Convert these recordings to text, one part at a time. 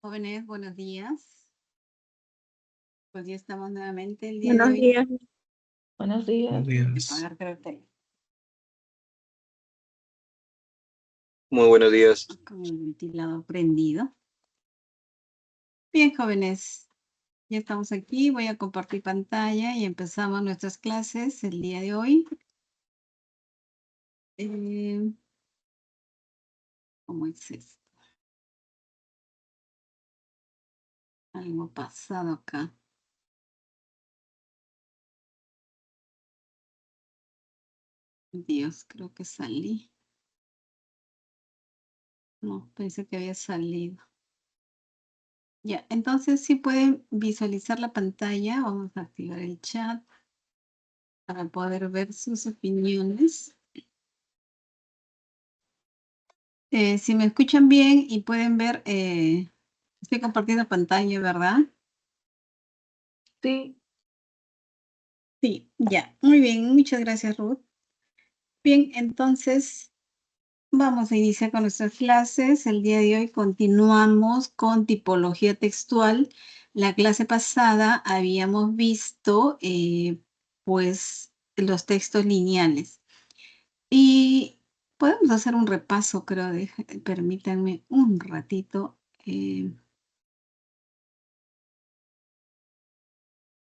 Jóvenes, buenos días. Pues ya estamos nuevamente el día de Buenos hoy. días. Buenos Buenos días. días. Apagar creo el tele, Muy buenos días. con el ventilador prendido. Bien, jóvenes, ya estamos aquí. Voy a compartir pantalla y empezamos nuestras clases el día de hoy. ¿Cómo es esto? Algo pasado acá. Dios, creo que salí. No, pensé que había salido. Ya, entonces sí pueden visualizar la pantalla. Vamos a activar el chat para poder ver sus opiniones. Si me escuchan bien y pueden ver, estoy compartiendo pantalla, ¿verdad? Sí, Sí, ya. Muy bien, muchas gracias, Ruth. Bien, entonces vamos a iniciar con nuestras clases. El día de hoy continuamos con tipología textual. La clase pasada habíamos visto, pues, los textos lineales. Y podemos hacer un repaso, creo. Permítanme un ratito.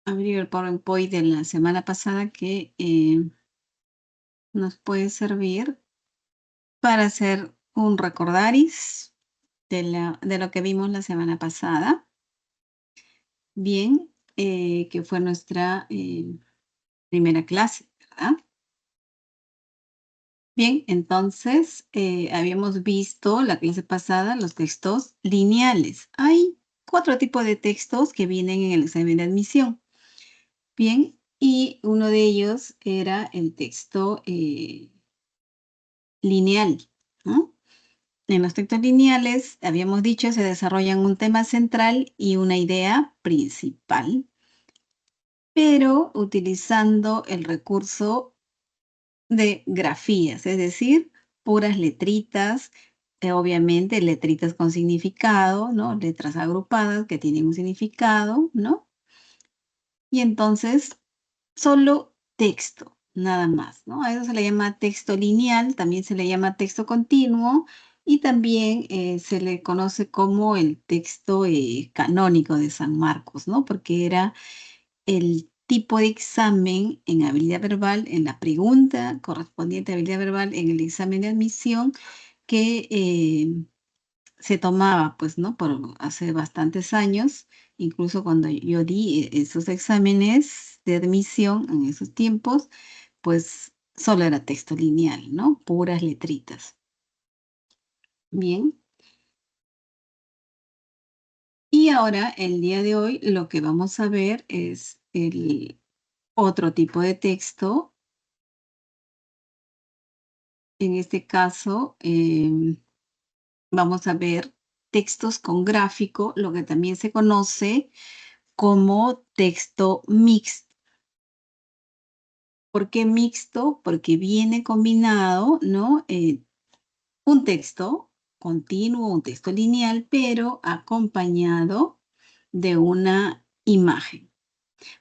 Abrir el PowerPoint de la semana pasada que nos puede servir para hacer un recordaris de lo que vimos la semana pasada. Bien, que fue nuestra primera clase, ¿verdad? Bien, entonces habíamos visto la clase pasada los textos lineales. Hay 4 tipos de textos que vienen en el examen de admisión. Bien, y uno de ellos era el texto lineal, ¿no? En los textos lineales, habíamos dicho, se desarrollan un tema central y una idea principal, pero utilizando el recurso de grafías, es decir, puras letritas, obviamente letritas con significado, ¿no? Letras agrupadas que tienen un significado, ¿no? Y entonces, solo texto, nada más, ¿no? A eso se le llama texto lineal, también se le llama texto continuo y también se le conoce como el texto canónico de San Marcos, ¿no? Porque era el tipo de examen en habilidad verbal, en la pregunta correspondiente a habilidad verbal en el examen de admisión que se tomaba, pues, ¿no? Por hace bastantes años, incluso cuando yo di esos exámenes de admisión en esos tiempos, pues solo era texto lineal, ¿no? Puras letritas. Bien. Y ahora, el día de hoy, lo que vamos a ver es el otro tipo de texto. En este caso, vamos a ver textos con gráfico, lo que también se conoce como texto mixto. ¿Por qué mixto? Porque viene combinado, ¿no? Un texto continuo, un texto lineal, pero acompañado de una imagen.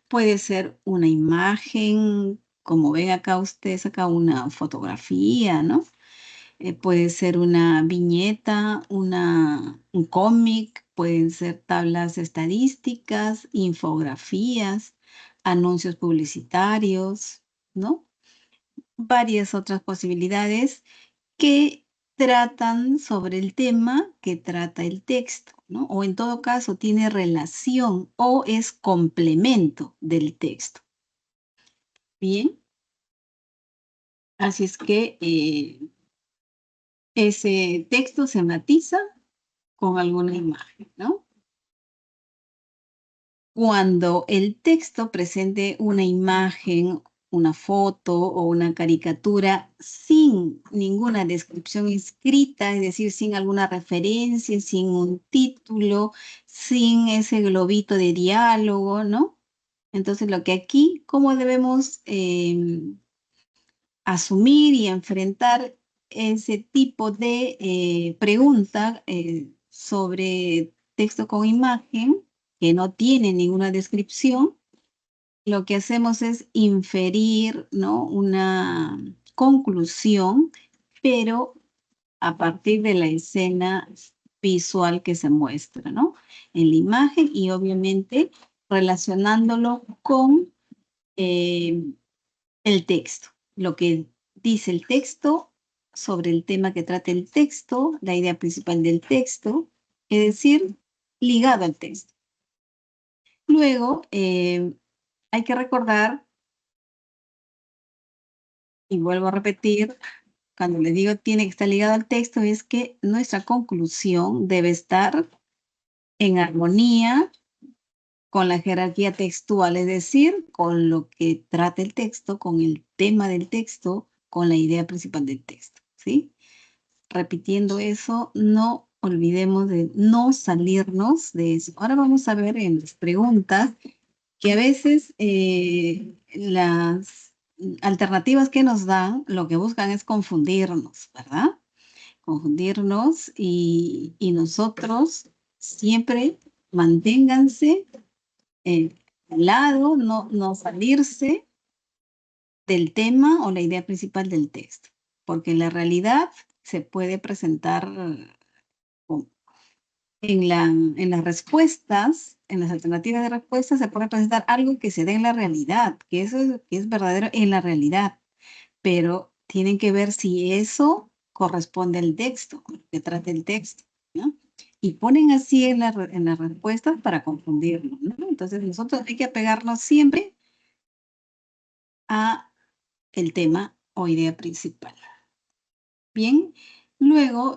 Puede ser una imagen, como ven acá ustedes, acá una fotografía, ¿no? Puede ser una viñeta, un cómic, pueden ser tablas estadísticas, infografías, anuncios publicitarios, ¿no? Varias otras posibilidades que tratan sobre el tema que trata el texto, ¿no? O en todo caso tiene relación o es complemento del texto. Bien. Así es que ese texto se matiza con alguna imagen, ¿no? Cuando el texto presente una imagen, una foto o una caricatura sin ninguna descripción escrita, es decir, sin alguna referencia, sin un título, sin ese globito de diálogo, ¿no? Entonces, lo que aquí, ¿cómo debemos asumir y enfrentar ese tipo de pregunta sobre texto con imagen, que no tiene ninguna descripción, lo que hacemos es inferir, ¿no?, una conclusión, pero a partir de la escena visual que se muestra, ¿no?, en la imagen y obviamente relacionándolo con el texto, lo que dice el texto sobre el tema que trata el texto, la idea principal del texto, es decir, ligado al texto. Luego, hay que recordar, y vuelvo a repetir, cuando les digo tiene que estar ligado al texto, es que nuestra conclusión debe estar en armonía con la jerarquía textual, es decir, con lo que trata el texto, con el tema del texto, con la idea principal del texto, ¿sí? Repitiendo eso, no olvidemos de no salirnos de eso. Ahora vamos a ver en las preguntas que a veces las alternativas que nos dan lo que buscan es confundirnos, ¿verdad? Confundirnos y nosotros siempre manténganse al lado, no salirse del tema o la idea principal del texto, porque la realidad se puede presentar con en las respuestas, en las alternativas de respuesta, se puede presentar algo que se dé en la realidad, que eso es, que es verdadero en la realidad, pero tienen que ver si eso corresponde al texto, que trate el texto, ¿no? Y ponen así en las respuestas para confundirnos, ¿no? Entonces, nosotros hay que apegarnos siempre a el tema o idea principal. Bien, luego,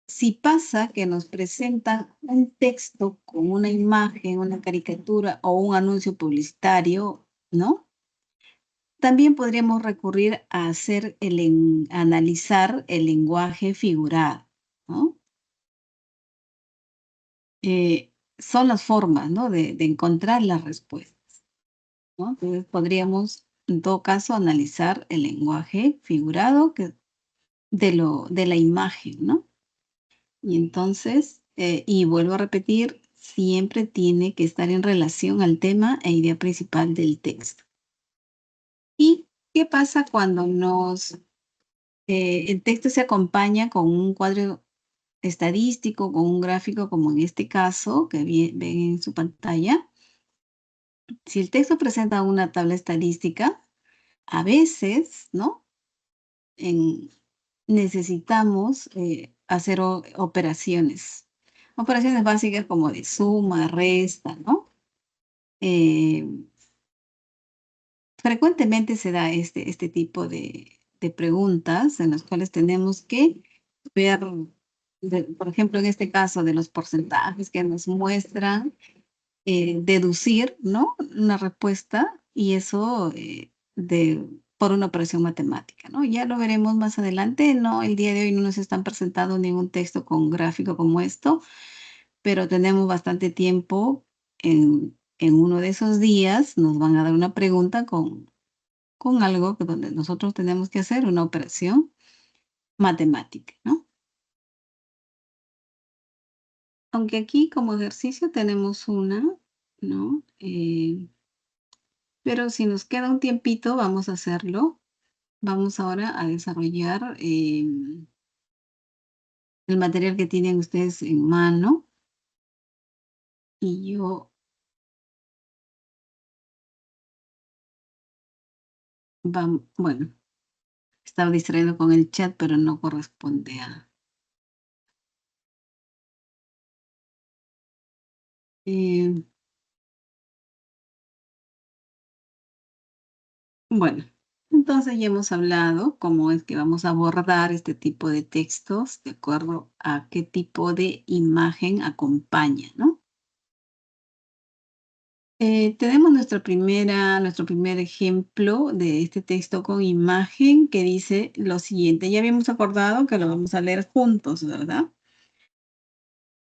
si pasa que nos presentan un texto con una imagen, una caricatura o un anuncio publicitario, ¿no? También podríamos recurrir a analizar el lenguaje figurado, ¿no? Son las formas, ¿no?, de encontrar las respuestas, ¿no? Entonces podríamos, en todo caso, analizar el lenguaje figurado de la imagen, ¿no? Y entonces, y vuelvo a repetir, siempre tiene que estar en relación al tema e idea principal del texto. ¿Y qué pasa cuando el texto se acompaña con un cuadro estadístico, con un gráfico, como en este caso que ven en su pantalla? Si el texto presenta una tabla estadística, a veces, ¿no?, en necesitamos hacer operaciones básicas como de suma, resta, ¿no? Eh, frecuentemente se da este tipo de preguntas en las cuales tenemos que ver, por ejemplo, en este caso de los porcentajes que nos muestran, deducir, ¿no?, una respuesta y eso por una operación matemática, ¿no? Ya lo veremos más adelante, no, el día de hoy no nos están presentando ningún texto con gráfico como esto, pero tenemos bastante tiempo. En uno de esos días nos van a dar una pregunta con algo donde nosotros tenemos que hacer una operación matemática, ¿no? Aunque aquí como ejercicio tenemos una, ¿no? Pero si nos queda un tiempito, vamos a hacerlo. Vamos ahora a desarrollar el material que tienen ustedes en mano. Y yo, bueno, estaba distraído con el chat, pero no corresponde a... eh, bueno, entonces ya hemos hablado cómo es que vamos a abordar este tipo de textos de acuerdo a qué tipo de imagen acompaña, ¿no? Tenemos nuestro primer ejemplo de este texto con imagen que dice lo siguiente. Ya habíamos acordado que lo vamos a leer juntos, ¿verdad?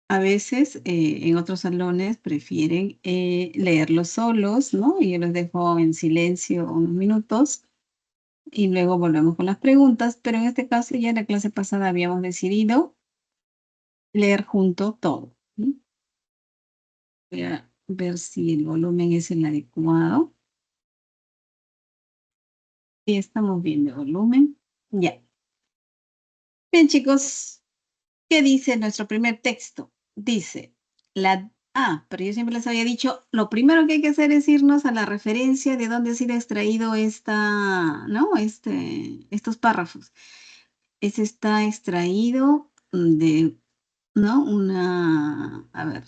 A veces en otros salones prefieren leerlo solos, ¿no? Y yo los dejo en silencio unos minutos y luego volvemos con las preguntas, pero en este caso ya en la clase pasada habíamos decidido leer junto todo, Voy a ver si el volumen es el adecuado. Sí, estamos bien de volumen. Ya. Bien, chicos, ¿qué dice nuestro primer texto? Dice, pero yo siempre les había dicho, lo primero que hay que hacer es irnos a la referencia de dónde ha sido extraído ¿no? Estos párrafos. Ese está extraído de, ¿no? A ver,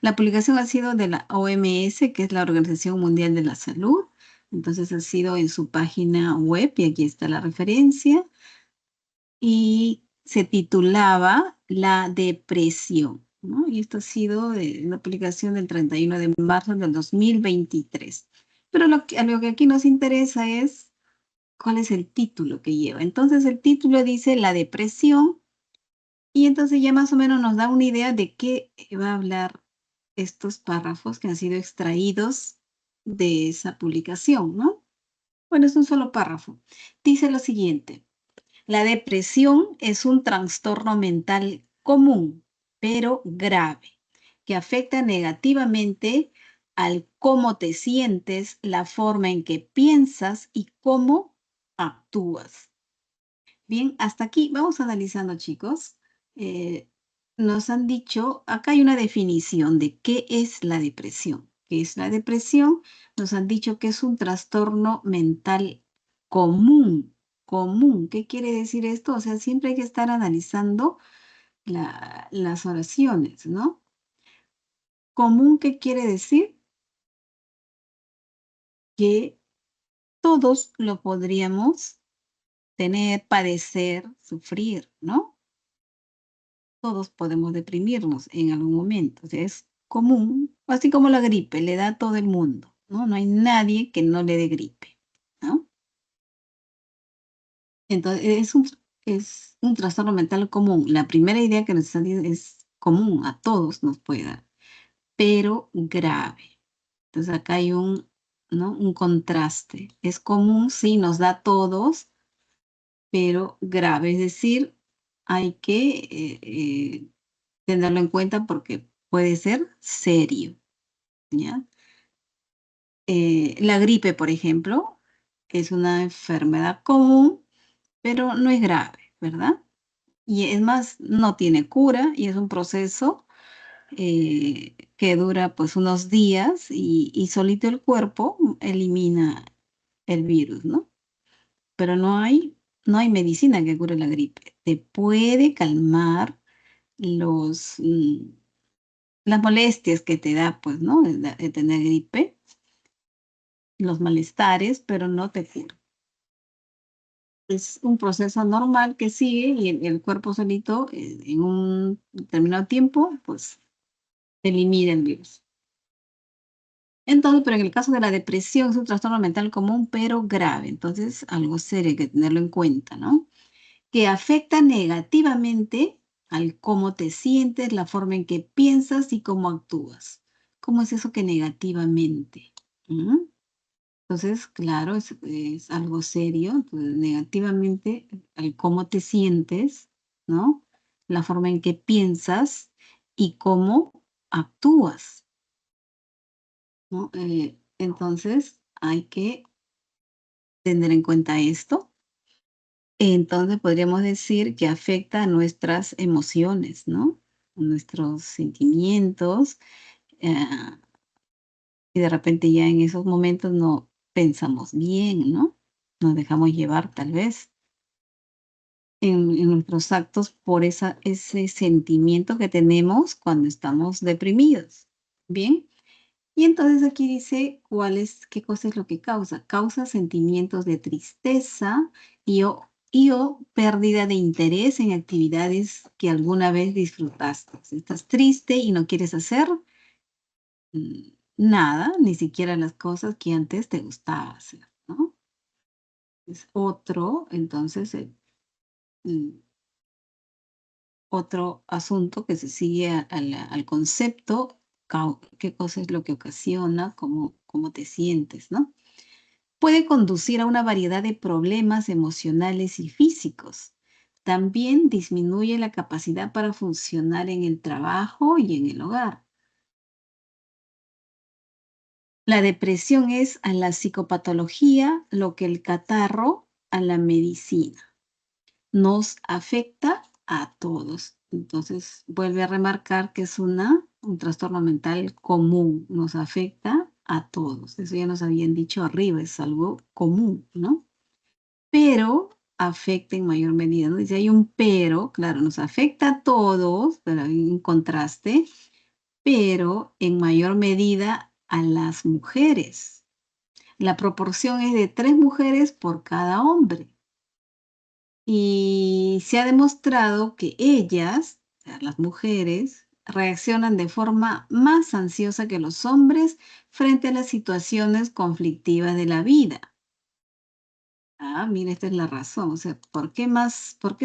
la publicación ha sido de la OMS, que es la Organización Mundial de la Salud. Entonces ha sido en su página web y aquí está la referencia. Y se titulaba La depresión, ¿no? Y esto ha sido de una publicación del 31 de marzo del 2023. Pero a lo que aquí nos interesa es cuál es el título que lleva. Entonces el título dice La depresión y entonces ya más o menos nos da una idea de qué va a hablar estos párrafos que han sido extraídos de esa publicación, ¿no? Bueno, es un solo párrafo. Dice lo siguiente. La depresión es un trastorno mental común, pero grave, que afecta negativamente al cómo te sientes, la forma en que piensas y cómo actúas. Bien, hasta aquí vamos analizando, chicos. Eh, Nos han dicho, acá hay una definición de qué es la depresión. ¿Qué es la depresión? Nos han dicho que es un trastorno mental común. Común. ¿Qué quiere decir esto? O sea, siempre hay que estar analizando las oraciones, ¿no? Común, ¿qué quiere decir? Que todos lo podríamos tener, padecer, sufrir, ¿no? Todos podemos deprimirnos en algún momento. O sea, es común, así como la gripe, le da a todo el mundo, ¿no? No hay nadie que no le dé gripe, ¿no? Entonces, es un trastorno mental común. La primera idea que nos está diciendo es común, a todos nos puede dar, pero grave. Entonces, acá hay ¿no? Un contraste. Es común, sí, nos da a todos, pero grave. Es decir, hay que tenerlo en cuenta porque puede ser serio, ¿ya? La gripe, por ejemplo, es una enfermedad común, pero no es grave, ¿verdad? Y es más, no tiene cura y es un proceso que dura pues unos días y solito el cuerpo elimina el virus, ¿no? Pero no hay medicina que cure la gripe. Te puede calmar los, mm, las molestias que te da, pues, ¿no? De tener gripe, los malestares, pero no te cura. Es un proceso normal que sigue y el cuerpo solito, en un determinado tiempo, pues, elimina el virus. Entonces, pero en el caso de la depresión es un trastorno mental común, pero grave. Entonces, algo serio hay que tenerlo en cuenta, ¿no? Que afecta negativamente al cómo te sientes, la forma en que piensas y cómo actúas. ¿Cómo es eso que negativamente? ¿Mm? Entonces, claro, es algo serio, entonces, negativamente al cómo te sientes, ¿no? La forma en que piensas y cómo actúas, ¿no? Entonces, hay que tener en cuenta esto. Entonces, podríamos decir que afecta a nuestras emociones, ¿no? Nuestros sentimientos, eh, y de repente ya en esos momentos no pensamos bien, ¿no? Nos dejamos llevar tal vez en nuestros actos por ese sentimiento que tenemos cuando estamos deprimidos. Bien, y entonces aquí dice qué cosa es lo que causa. Causa sentimientos de tristeza y o pérdida de interés en actividades que alguna vez disfrutaste. Si estás triste y no quieres hacer nada, ni siquiera las cosas que antes te gustaba hacer, ¿no? Es entonces, mm, otro asunto que se sigue al concepto, qué cosa es lo que ocasiona, cómo te sientes, ¿no? Puede conducir a una variedad de problemas emocionales y físicos. También disminuye la capacidad para funcionar en el trabajo y en el hogar. La depresión es a la psicopatología lo que el catarro a la medicina. Nos afecta a todos. Entonces, vuelve a remarcar que es un trastorno mental común, nos afecta a todos. Eso ya nos habían dicho arriba, es algo común, ¿no? Pero afecta en mayor medida, ¿no? Dice, hay un pero, claro, nos afecta a todos, pero hay un contraste, pero en mayor medida a las mujeres. La proporción es de 3 mujeres por cada hombre. Y se ha demostrado que ellas, o sea, las mujeres, reaccionan de forma más ansiosa que los hombres frente a las situaciones conflictivas de la vida. Ah, mira, esta es la razón. O sea, por qué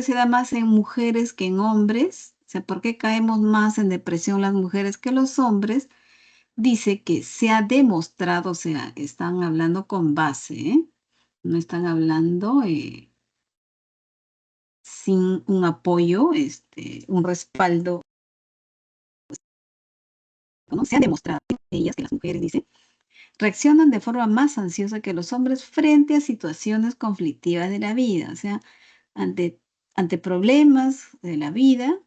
se da más en mujeres que en hombres? O sea, ¿por qué caemos más en depresión las mujeres que los hombres? Dice que se ha demostrado, o sea, están hablando con base, ¿eh? No están hablando sin un apoyo, un respaldo, ¿no? Se ha demostrado que ellas, que las mujeres, dice, reaccionan de forma más ansiosa que los hombres frente a situaciones conflictivas de la vida, o sea, ante, ante problemas de la vida,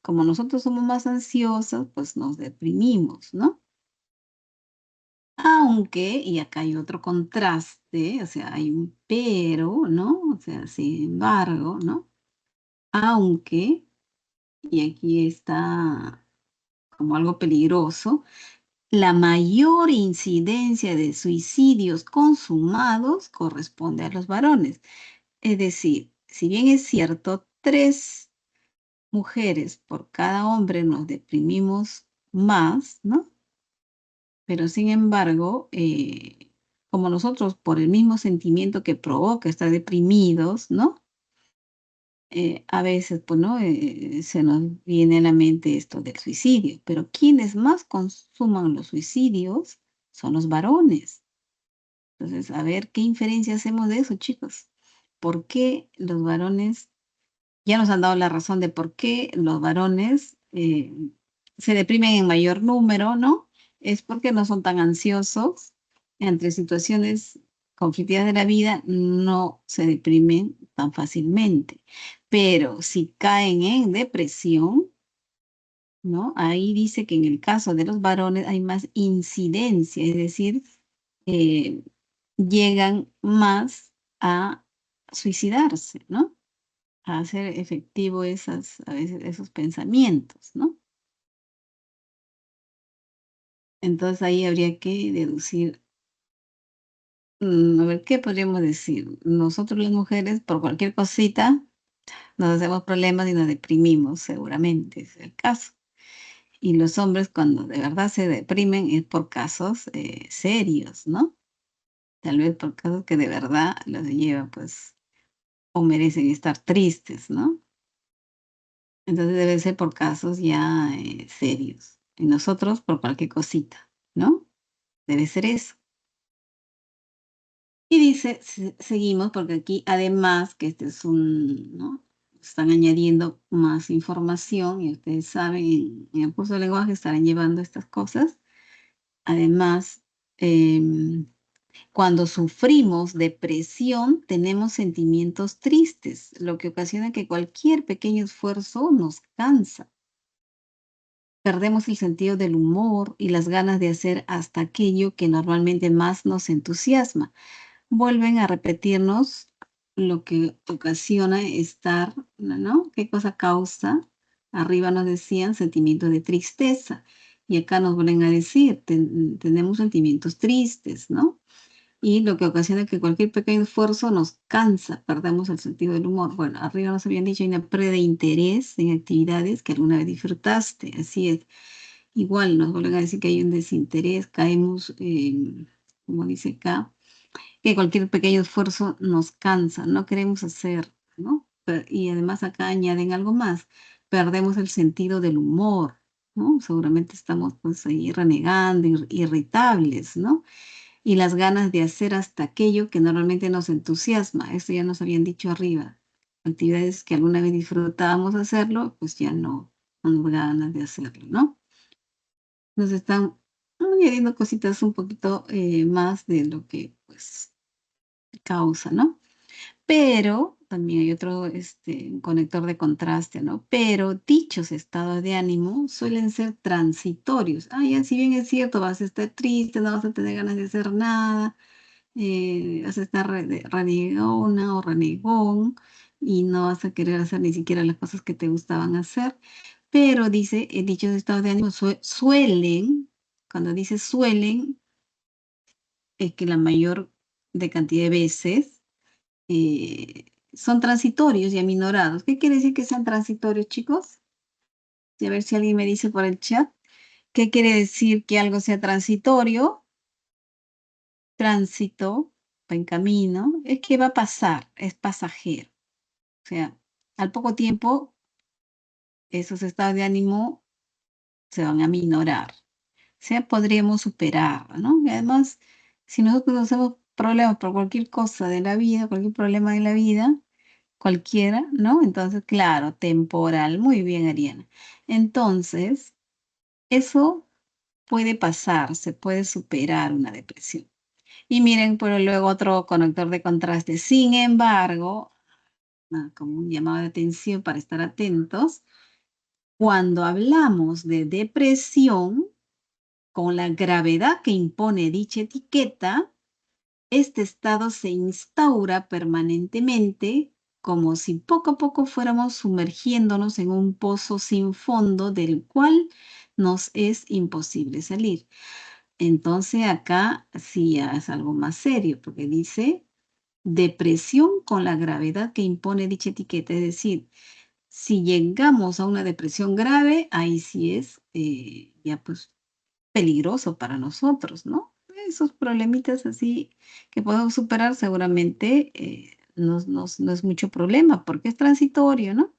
como nosotros somos más ansiosos, pues nos deprimimos, ¿no? Aunque, y acá hay otro contraste, o sea, hay un pero, ¿no? O sea, sin embargo, ¿no? Aunque, y aquí está como algo peligroso, la mayor incidencia de suicidios consumados corresponde a los varones. Es decir, si bien es cierto, 3 mujeres por cada hombre nos deprimimos más, ¿no? Pero sin embargo, como nosotros por el mismo sentimiento que provoca estar deprimidos, ¿no? A veces, pues, ¿no? Se nos viene a la mente esto del suicidio, pero quienes más consuman los suicidios son los varones. Entonces, a ver qué inferencia hacemos de eso, chicos. ¿Por qué los varones, ya nos han dado la razón de por qué los varones se deprimen en mayor número, ¿no? Es porque no son tan ansiosos entre situaciones conflictivas de la vida, no se deprimen tan fácilmente. Pero si caen en depresión, ¿no? Ahí dice que en el caso de los varones hay más incidencia, es decir, eh, llegan más a suicidarse, ¿no? A hacer efectivo a veces esos pensamientos, ¿no? Entonces ahí habría que deducir, a ver, ¿qué podríamos decir? Nosotros las mujeres, por cualquier cosita, nos hacemos problemas y nos deprimimos, seguramente es el caso. Y los hombres, cuando de verdad se deprimen, es por casos serios, ¿no? Tal vez por casos que de verdad los llevan, pues, o merecen estar tristes, ¿no? Entonces debe ser por casos ya serios. Y nosotros por cualquier cosita, ¿no? Debe ser eso. Y dice, seguimos, porque aquí además que este es ¿no? Están añadiendo más información y ustedes saben, en el curso de lenguaje estarán llevando estas cosas. Además, cuando sufrimos depresión, tenemos sentimientos tristes, lo que ocasiona que cualquier pequeño esfuerzo nos cansa. Perdemos el sentido del humor y las ganas de hacer hasta aquello que normalmente más nos entusiasma. Vuelven a repetirnos lo que ocasiona estar, ¿no? ¿Qué cosa causa? Arriba nos decían sentimientos de tristeza. Y acá nos vuelven a decir, tenemos sentimientos tristes, ¿no? Y lo que ocasiona que cualquier pequeño esfuerzo nos cansa, perdemos el sentido del humor. Bueno, arriba nos habían dicho, hay una pérdida de interés en actividades que alguna vez disfrutaste. Así es. Igual nos vuelven a decir que hay un desinterés, caemos, como dice acá, que cualquier pequeño esfuerzo nos cansa, no queremos hacer, ¿no? Y además acá añaden algo más, perdemos el sentido del humor, ¿no? Seguramente estamos pues ahí renegando, irritables, ¿no? Y las ganas de hacer hasta aquello que normalmente nos entusiasma, esto ya nos habían dicho arriba, actividades que alguna vez disfrutábamos hacerlo, pues ya no nos da ganas de hacerlo, ¿no? Nos están añadiendo cositas un poquito más de lo que pues causa, ¿no? Pero también hay otro un conector de contraste, ¿no? Pero dichos estados de ánimo suelen ser transitorios. Ya, si bien es cierto, vas a estar triste, no vas a tener ganas de hacer nada, vas a estar renegona o renegón y no vas a querer hacer ni siquiera las cosas que te gustaban hacer. Pero dice, dichos estados de ánimo suelen, cuando dice suelen, es que la mayor de cantidad de veces son transitorios y aminorados. ¿Qué quiere decir que sean transitorios, chicos? Y a ver si alguien me dice por el chat. ¿Qué quiere decir que algo sea transitorio? Tránsito, va en camino, es que va a pasar, es pasajero. O sea, al poco tiempo, esos estados de ánimo se van a aminorar. O sea, podríamos superar, ¿no? Y además, si nosotros hacemos problemas por cualquier cosa de la vida, cualquier problema de la vida, cualquiera, ¿no? Entonces, claro, temporal. Muy bien, Ariana. Entonces, eso puede pasar, se puede superar una depresión. Y miren, pero luego otro conector de contraste. Sin embargo, como un llamado de atención para estar atentos, cuando hablamos de depresión, con la gravedad que impone dicha etiqueta, este estado se instaura permanentemente como si poco a poco fuéramos sumergiéndonos en un pozo sin fondo del cual nos es imposible salir. Entonces acá sí ya es algo más serio, porque dice depresión con la gravedad que impone dicha etiqueta. Es decir, si llegamos a una depresión grave, ahí sí es ya pues peligroso para nosotros, ¿no? Esos problemitas así que podemos superar seguramente no es mucho problema porque es transitorio, ¿no?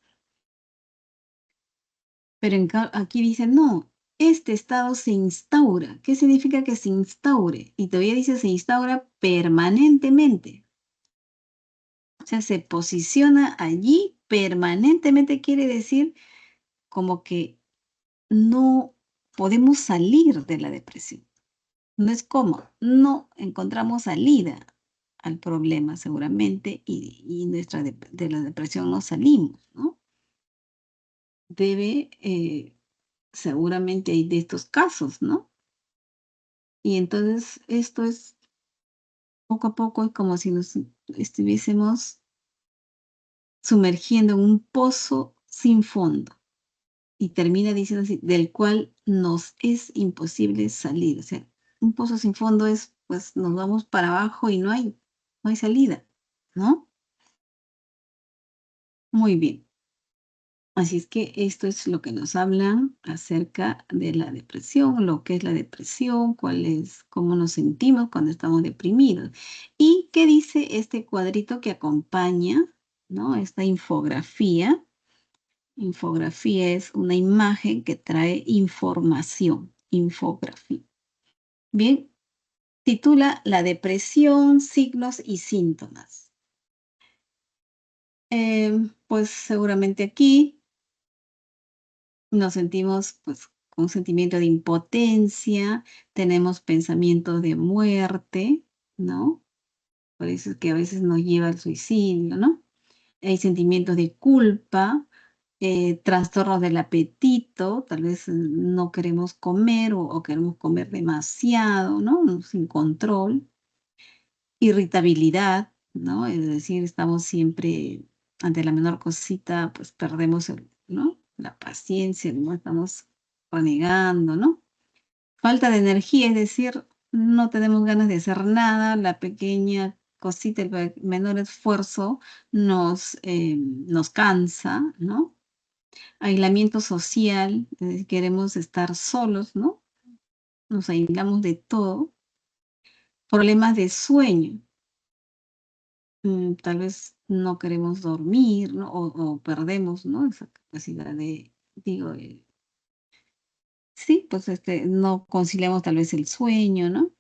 Pero aquí dice, no, este estado se instaura. ¿Qué significa que se instaure? Y todavía dice se instaura permanentemente. O sea, se posiciona allí permanentemente, quiere decir como que no podemos salir de la depresión. No es cómo, no encontramos salida al problema seguramente y de la depresión no salimos, ¿no? Seguramente hay de estos casos, ¿no? Y entonces esto es poco a poco, es como si nos estuviésemos sumergiendo en un pozo sin fondo. Y termina diciendo así, del cual nos es imposible salir. O sea, un pozo sin fondo es, pues nos vamos para abajo y no hay salida, ¿no? Muy bien. Así es que esto es lo que nos hablan acerca de la depresión, lo que es la depresión, cómo nos sentimos cuando estamos deprimidos. ¿Y qué dice este cuadrito que acompaña, ¿no? Esta infografía. Infografía es una imagen que trae información. Infografía. Bien, titula La depresión, signos y síntomas. Pues seguramente aquí nos sentimos pues con un sentimiento de impotencia, tenemos pensamientos de muerte, ¿no? Por eso es que a veces nos lleva al suicidio, ¿no? Hay sentimientos de culpa, trastornos del apetito, tal vez no queremos comer o queremos comer demasiado, ¿no? Sin control. Irritabilidad, ¿no? Es decir, estamos siempre ante la menor cosita, pues perdemos ¿no? La paciencia, ¿no? Estamos renegando, ¿no? Falta de energía, es decir, no tenemos ganas de hacer nada, la pequeña cosita, el menor esfuerzo nos cansa, ¿no? Aislamiento social, es decir, queremos estar solos, ¿no? Nos aislamos de todo. Problemas de sueño, tal vez no queremos dormir, ¿no? O perdemos, ¿no? Esa capacidad digo, sí, pues no conciliamos tal vez el sueño, ¿no?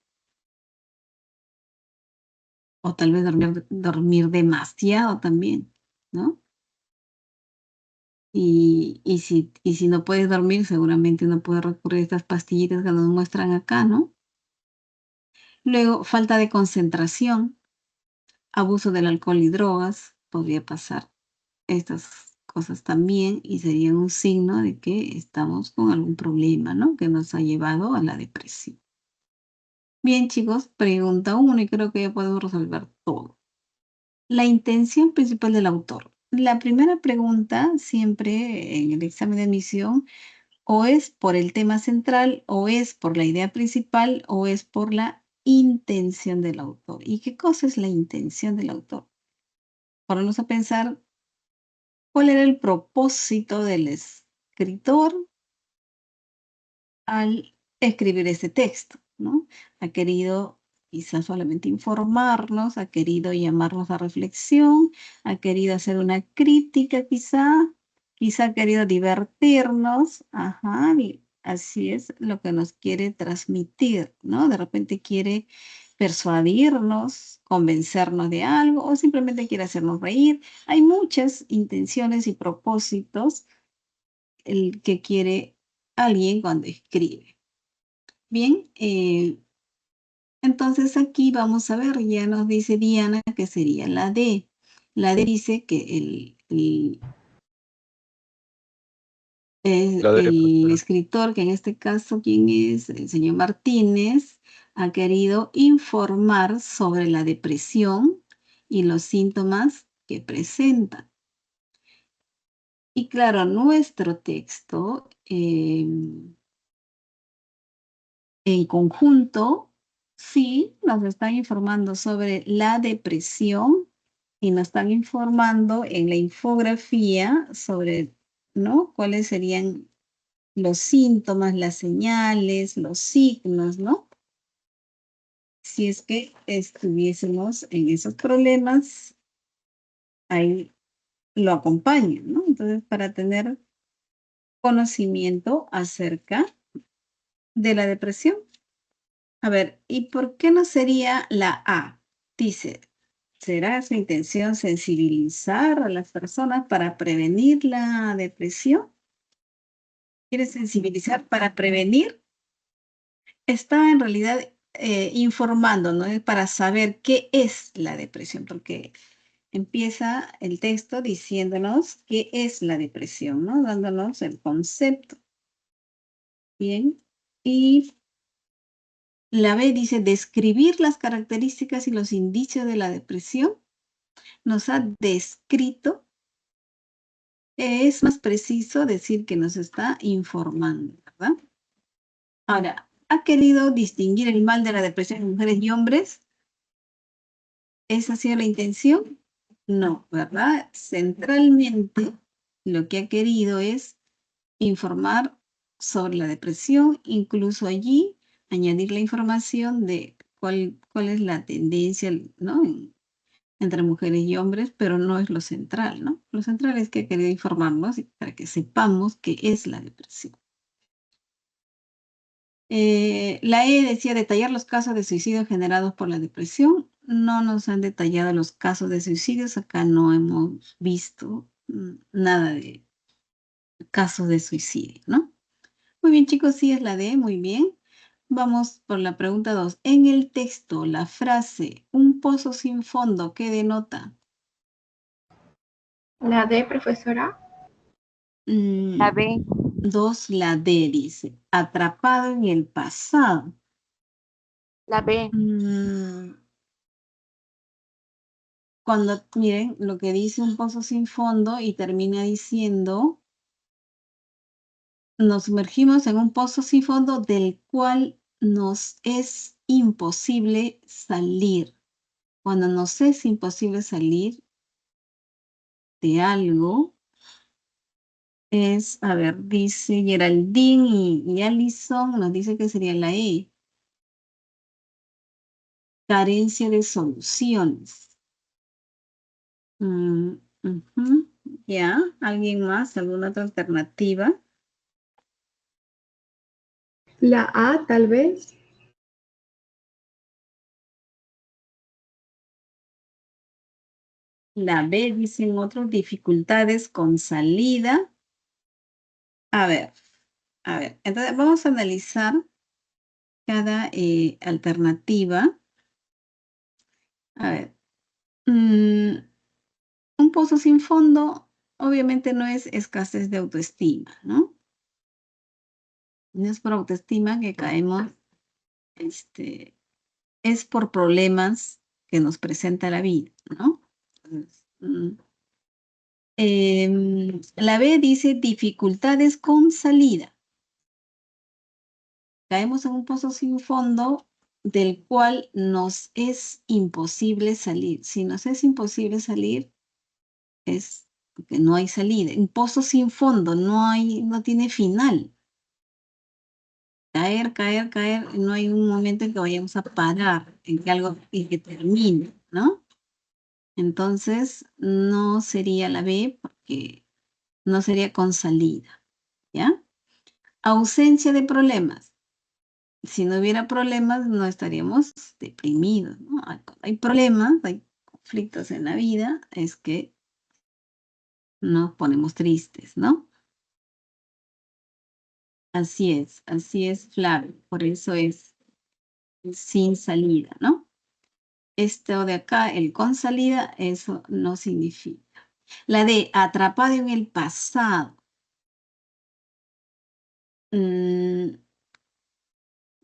O tal vez dormir demasiado también, ¿no? Y si no puedes dormir, seguramente uno puede recurrir a estas pastillitas que nos muestran acá, ¿no? Luego, falta de concentración, abuso del alcohol y drogas, podría pasar estas cosas también y serían un signo de que estamos con algún problema, ¿no? Que nos ha llevado a la depresión. Bien, chicos, pregunta 1 y creo que ya podemos resolver todo. La intención principal del autor. La primera pregunta, siempre en el examen de admisión, o es por el tema central, o es por la idea principal, o es por la intención del autor. ¿Y qué cosa es la intención del autor? Ponernos a pensar cuál era el propósito del escritor al escribir ese texto, ¿no? Ha querido quizás solamente informarnos, ha querido llamarnos a reflexión, ha querido hacer una crítica quizá ha querido divertirnos, ajá, y así es lo que nos quiere transmitir, ¿no? De repente quiere persuadirnos, convencernos de algo o simplemente quiere hacernos reír. Hay muchas intenciones y propósitos el que quiere alguien cuando escribe. Bien, entonces aquí vamos a ver, ya nos dice Diana que sería la D. La D dice que La D, el profesora. escritor, que en este caso, ¿quién es? El señor Martínez, ha querido informar sobre la depresión y los síntomas que presenta. Y claro, nuestro texto en conjunto, sí, nos están informando sobre la depresión y nos están informando en la infografía sobre, ¿no? Cuáles serían los síntomas, las señales, los signos, ¿no? Si es que estuviésemos en esos problemas, ahí lo acompañan, ¿no? Entonces, para tener conocimiento acerca de la depresión. A ver, ¿y por qué no sería la A? Dice, ¿será su intención sensibilizar a las personas para prevenir la depresión? ¿Quiere sensibilizar para prevenir? Está en realidad informando, ¿no? Es para saber qué es la depresión, porque empieza el texto diciéndonos qué es la depresión, ¿no? Dándonos el concepto. Bien. Y la B dice, describir las características y los indicios de la depresión. Nos ha descrito, es más preciso decir que nos está informando, ¿verdad? Ahora, ¿ha querido distinguir el mal de la depresión en mujeres y hombres? ¿Esa ha sido la intención? No, ¿verdad? Centralmente, lo que ha querido es informar sobre la depresión, incluso allí añadir la información de cuál es la tendencia, ¿no? Entre mujeres y hombres, pero no es lo central, ¿no? Lo central es que ha querido informarnos para que sepamos qué es la depresión. La E decía detallar los casos de suicidio generados por la depresión. No nos han detallado los casos de suicidios. Acá no hemos visto nada de casos de suicidio, ¿no? Muy bien, chicos, sí es la D, muy bien. Vamos por la pregunta 2. En el texto, la frase un pozo sin fondo, ¿qué denota? La D, profesora. La B. 2, la D dice, atrapado en el pasado. La B. Cuando, miren, lo que dice un pozo sin fondo y termina diciendo, nos sumergimos en un pozo sin fondo del cual nos es imposible salir. Cuando nos es imposible salir de algo, es, a ver, dice Geraldine y Allison, nos dice que sería la E. Carencia de soluciones. Ya, ¿alguien más? ¿Alguna otra alternativa? La A, tal vez. La B, dicen otros, dificultades con salida. A ver, entonces vamos a analizar cada alternativa. A ver, un pozo sin fondo obviamente no es escasez de autoestima, ¿no? No es por autoestima que caemos, es por problemas que nos presenta la vida, ¿no? Entonces, la B dice dificultades con salida. Caemos en un pozo sin fondo del cual nos es imposible salir. Si nos es imposible salir, es porque no hay salida. Un pozo sin fondo no tiene final. Caer, caer, caer, no hay un momento en que vayamos a parar, en que algo en que termine, ¿no? Entonces, no sería la B porque no sería con salida, ¿ya? Ausencia de problemas. Si no hubiera problemas, no estaríamos deprimidos, ¿no? Cuando hay problemas, hay conflictos en la vida, es que nos ponemos tristes, ¿no? Así es, Flavio. Por eso es sin salida, ¿no? Esto de acá, el con salida, eso no significa. La de atrapado en el pasado.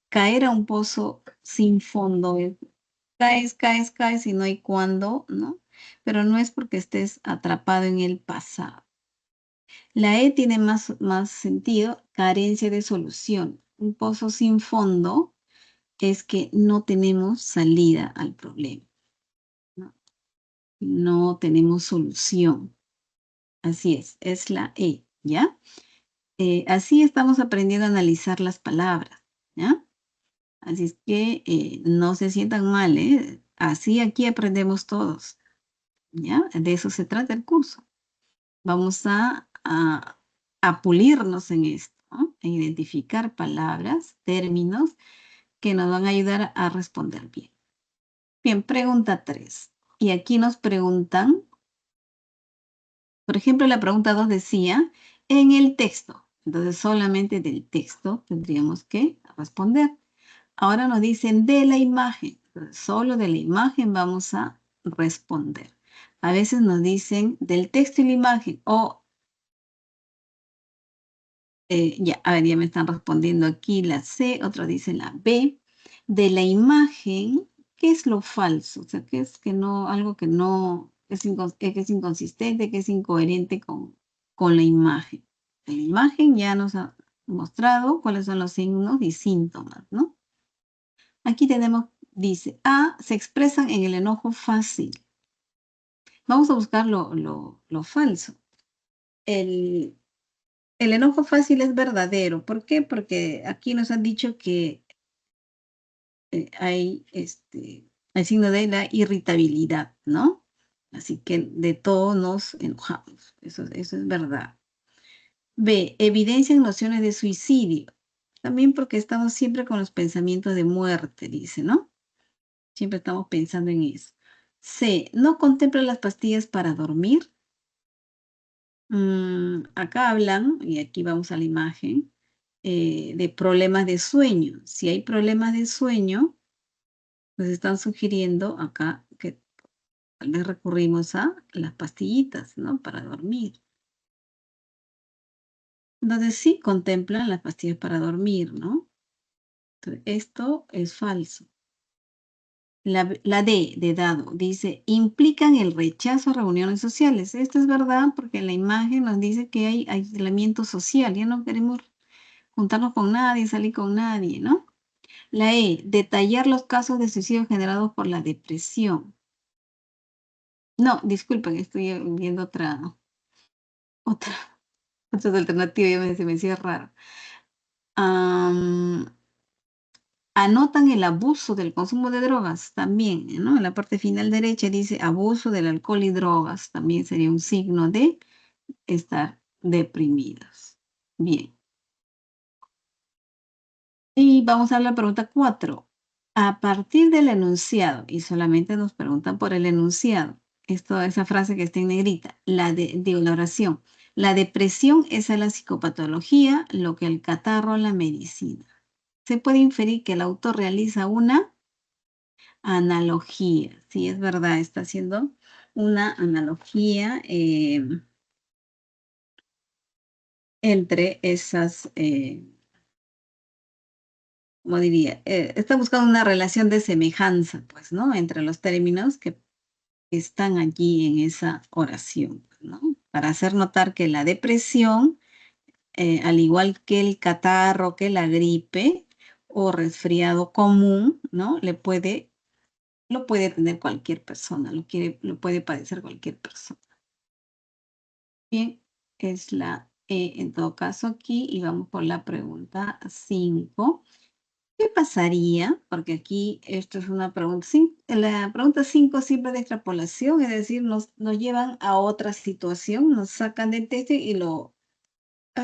Caer a un pozo sin fondo. Caes, caes, caes y no hay cuándo, ¿no? Pero no es porque estés atrapado en el pasado. La E tiene más sentido, carencia de solución. Un pozo sin fondo es que no tenemos salida al problema. No tenemos solución. Así es la E, ¿ya? Así estamos aprendiendo a analizar las palabras, ¿ya? Así es que no se sientan mal, ¿eh? Así aquí aprendemos todos, ¿ya? De eso se trata el curso. Vamos a pulirnos en esto, ¿no? En identificar palabras, términos que nos van a ayudar a responder bien. Bien, pregunta 3. Y aquí nos preguntan, por ejemplo, la pregunta 2 decía, en el texto. Entonces, solamente del texto tendríamos que responder. Ahora nos dicen de la imagen. Entonces, solo de la imagen vamos a responder. A veces nos dicen del texto y la imagen. O, ya me están respondiendo aquí la C, otros dicen la B. De la imagen, ¿qué es lo falso? O sea, ¿qué es que no, algo que no, que es inconsistente, que es incoherente con la imagen? La imagen ya nos ha mostrado cuáles son los signos y síntomas, ¿no? Aquí tenemos, dice, A, se expresan en el enojo fácil. Vamos a buscar lo falso. El enojo fácil es verdadero. ¿Por qué? Porque aquí nos han dicho que hay el signo de la irritabilidad, ¿no? Así que de todo nos enojamos. Eso es verdad. B, evidencian nociones de suicidio. También porque estamos siempre con los pensamientos de muerte, dice, ¿no? Siempre estamos pensando en eso. C, no contempla las pastillas para dormir. Acá hablan, y aquí vamos a la imagen, de problemas de sueño. Si hay problemas de sueño, nos están sugiriendo acá que tal vez recurrimos a las pastillitas, ¿no? Para dormir. Entonces sí contemplan las pastillas para dormir, ¿no? Entonces, esto es falso. La D de dado dice, implican el rechazo a reuniones sociales. Esto es verdad porque la imagen nos dice que hay aislamiento social. Ya no queremos juntarnos con nadie, salir con nadie, ¿no? La E, detallar los casos de suicidio generados por la depresión. No, disculpen, estoy viendo otra alternativa, se me hacía raro. Anotan el abuso del consumo de drogas también, ¿no? En la parte final derecha dice abuso del alcohol y drogas, también sería un signo de estar deprimidos. Bien. Y vamos a la pregunta 4. A partir del enunciado, y solamente nos preguntan por el enunciado, esa frase que está en negrita, la oración. La depresión es a la psicopatología, lo que el catarro a la medicina. se puede inferir que el autor realiza una analogía. Sí, es verdad, está haciendo una analogía entre esas, ¿cómo diría? Está buscando una relación de semejanza, pues, ¿no? Entre los términos que están allí en esa oración, ¿no? Para hacer notar que la depresión, al igual que el catarro, que la gripe o resfriado común, ¿no? Lo puede tener cualquier persona, lo puede padecer cualquier persona. Bien, es la E en todo caso aquí, y vamos por la pregunta 5. ¿Qué pasaría? Porque aquí esto es una pregunta, la pregunta 5 siempre de extrapolación, es decir, nos llevan a otra situación, nos sacan del texto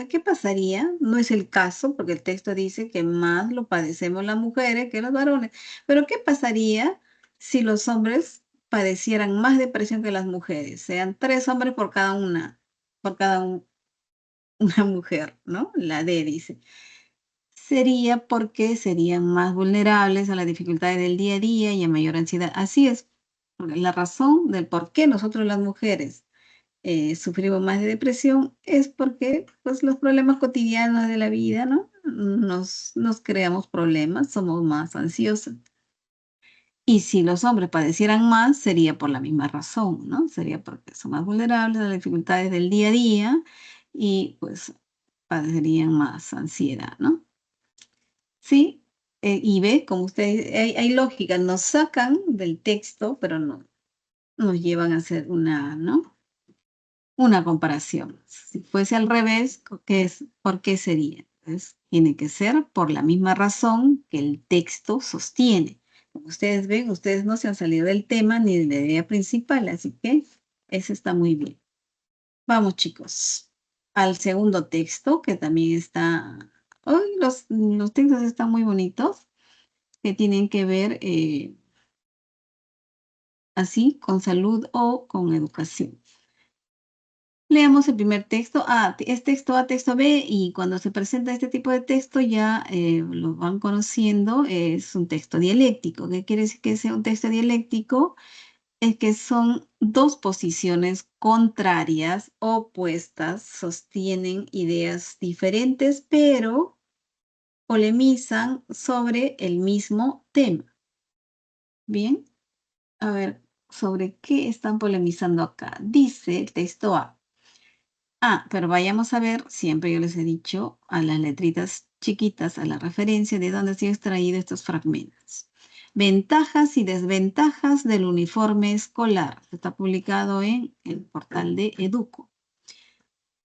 ¿qué pasaría? No es el caso, porque el texto dice que más lo padecemos las mujeres que los varones, pero ¿qué pasaría si los hombres padecieran más depresión que las mujeres? Sean 3 hombres por cada una mujer, ¿no? La D dice. Sería porque serían más vulnerables a las dificultades del día a día y a mayor ansiedad. Así es, la razón del por qué nosotros las mujeres sufrimos más de depresión es porque pues, los problemas cotidianos de la vida, ¿no? Nos creamos problemas, somos más ansiosos. Y si los hombres padecieran más, sería por la misma razón, ¿no? Sería porque son más vulnerables a las dificultades del día a día y pues padecerían más ansiedad, ¿no? Sí, y ve, como ustedes, hay lógica, nos sacan del texto, pero no nos llevan a hacer ¿no? Una comparación. Si fuese al revés, ¿por qué sería? Entonces, tiene que ser por la misma razón que el texto sostiene. Como ustedes ven, ustedes no se han salido del tema ni de la idea principal, así que eso está muy bien. Vamos, chicos, al segundo texto, que también está... Hoy los textos están muy bonitos, que tienen que ver así con salud o con educación. Leamos el primer texto. Es texto A, texto B, y cuando se presenta este tipo de texto ya lo van conociendo, es un texto dialéctico. ¿Qué quiere decir que sea un texto dialéctico? Es que son dos posiciones contrarias, opuestas, sostienen ideas diferentes, pero polemizan sobre el mismo tema. Bien, a ver, ¿sobre qué están polemizando acá? Dice el texto A. Pero vayamos a ver, siempre yo les he dicho, a las letritas chiquitas, a la referencia de dónde se han extraído estos fragmentos. Ventajas y desventajas del uniforme escolar. Está publicado en el portal de Educo.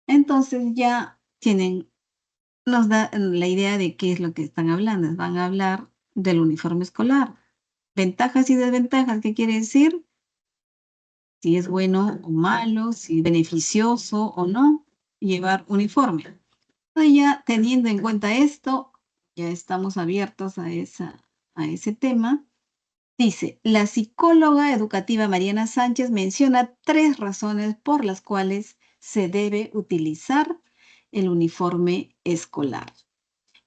Entonces ya nos da la idea de qué es lo que están hablando. Van a hablar del uniforme escolar. Ventajas y desventajas, ¿qué quiere decir? Si es bueno o malo, si es beneficioso o no llevar uniforme. Entonces ya teniendo en cuenta esto, ya estamos abiertos a ese tema. Dice, la psicóloga educativa Mariana Sánchez menciona 3 razones por las cuales se debe utilizar el uniforme escolar.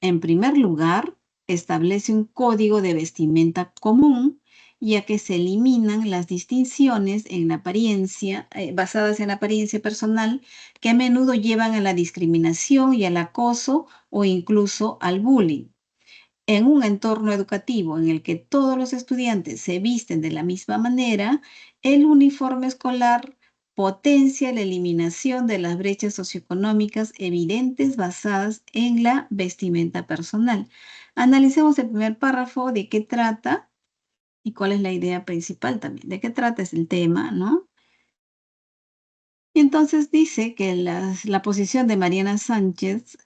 En primer lugar, establece un código de vestimenta común, ya que se eliminan las distinciones en la apariencia, basadas en la apariencia personal, que a menudo llevan a la discriminación y al acoso o incluso al bullying. En un entorno educativo en el que todos los estudiantes se visten de la misma manera, el uniforme escolar potencia la eliminación de las brechas socioeconómicas evidentes basadas en la vestimenta personal. Analicemos el primer párrafo, de qué trata y cuál es la idea principal también. ¿De qué trata es el tema, no? Y entonces dice que la posición de Mariana Sánchez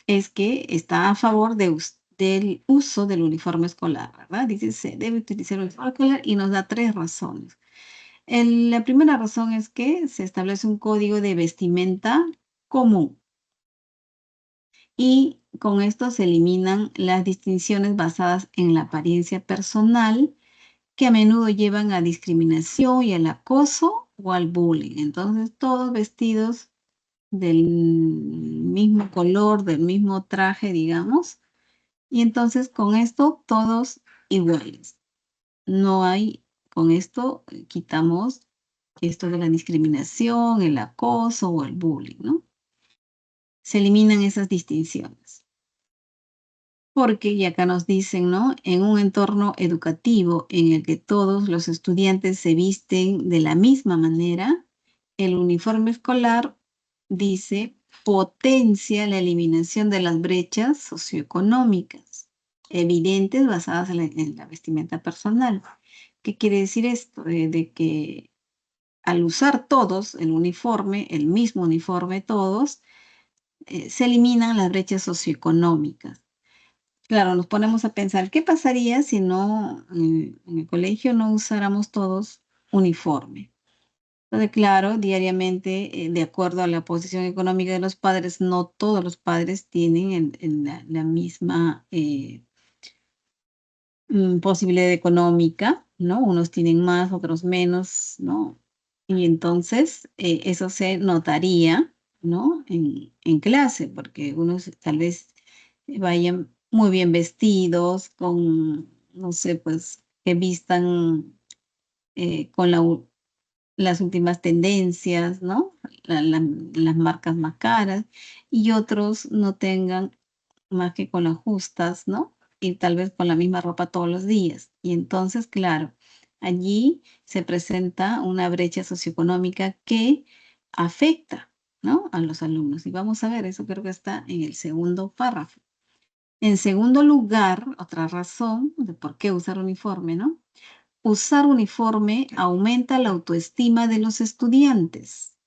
es que está a favor del uso del uniforme escolar, ¿verdad? Dice, se debe utilizar el uniforme escolar y nos da 3 razones. La primera razón es que se establece un código de vestimenta común y con esto se eliminan las distinciones basadas en la apariencia personal que a menudo llevan a discriminación y al acoso o al bullying. Entonces, todos vestidos del mismo color, del mismo traje, digamos, Y entonces con esto todos iguales. No hay, con esto quitamos esto de la discriminación, el acoso o el bullying, ¿no? Se eliminan esas distinciones. Porque, y acá nos dicen, ¿no? En un entorno educativo en el que todos los estudiantes se visten de la misma manera, el uniforme escolar, dice, potencia la eliminación de las brechas socioeconómicas evidentes basadas en la vestimenta personal. ¿Qué quiere decir esto? De que al usar todos el uniforme, el mismo uniforme todos, se eliminan las brechas socioeconómicas. Claro, nos ponemos a pensar, ¿qué pasaría si no, en el colegio no usáramos todos uniforme? Entonces, claro, diariamente, de acuerdo a la posición económica de los padres, no todos los padres tienen la misma posibilidad económica, ¿no? Unos tienen más, otros menos, ¿no? Y entonces eso se notaría, ¿no? En clase, porque unos tal vez vayan muy bien vestidos, con, no sé, pues que vistan con las últimas tendencias, ¿no? Las marcas más caras, y otros no tengan más que con las justas, ¿no? Y tal vez con la misma ropa todos los días. Y entonces, claro, allí se presenta una brecha socioeconómica que afecta, ¿no? A los alumnos. Y vamos a ver, eso creo que está en el segundo párrafo. En segundo lugar, otra razón de por qué usar uniforme, ¿no? Usar uniforme aumenta la autoestima de los estudiantes.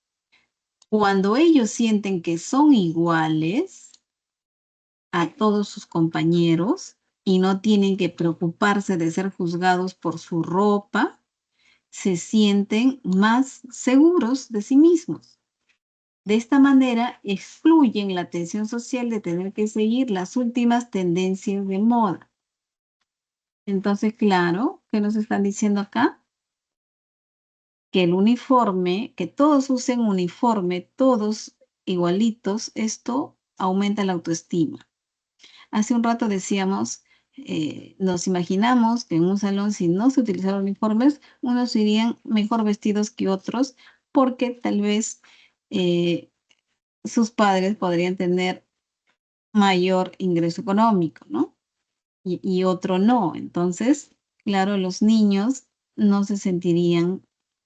Cuando ellos sienten que son iguales a todos sus compañeros y no tienen que preocuparse de ser juzgados por su ropa, se sienten más seguros de sí mismos. De esta manera, excluyen la tensión social de tener que seguir las últimas tendencias de moda. Entonces, claro, ¿qué nos están diciendo acá? Que el uniforme, que todos usen uniforme, todos igualitos, esto aumenta la autoestima. Hace un rato decíamos, nos imaginamos que en un salón, si no se utilizaran uniformes, unos irían mejor vestidos que otros, porque tal vez sus padres podrían tener mayor ingreso económico, ¿no? Y otro no. Entonces, claro, los niños no se sentirían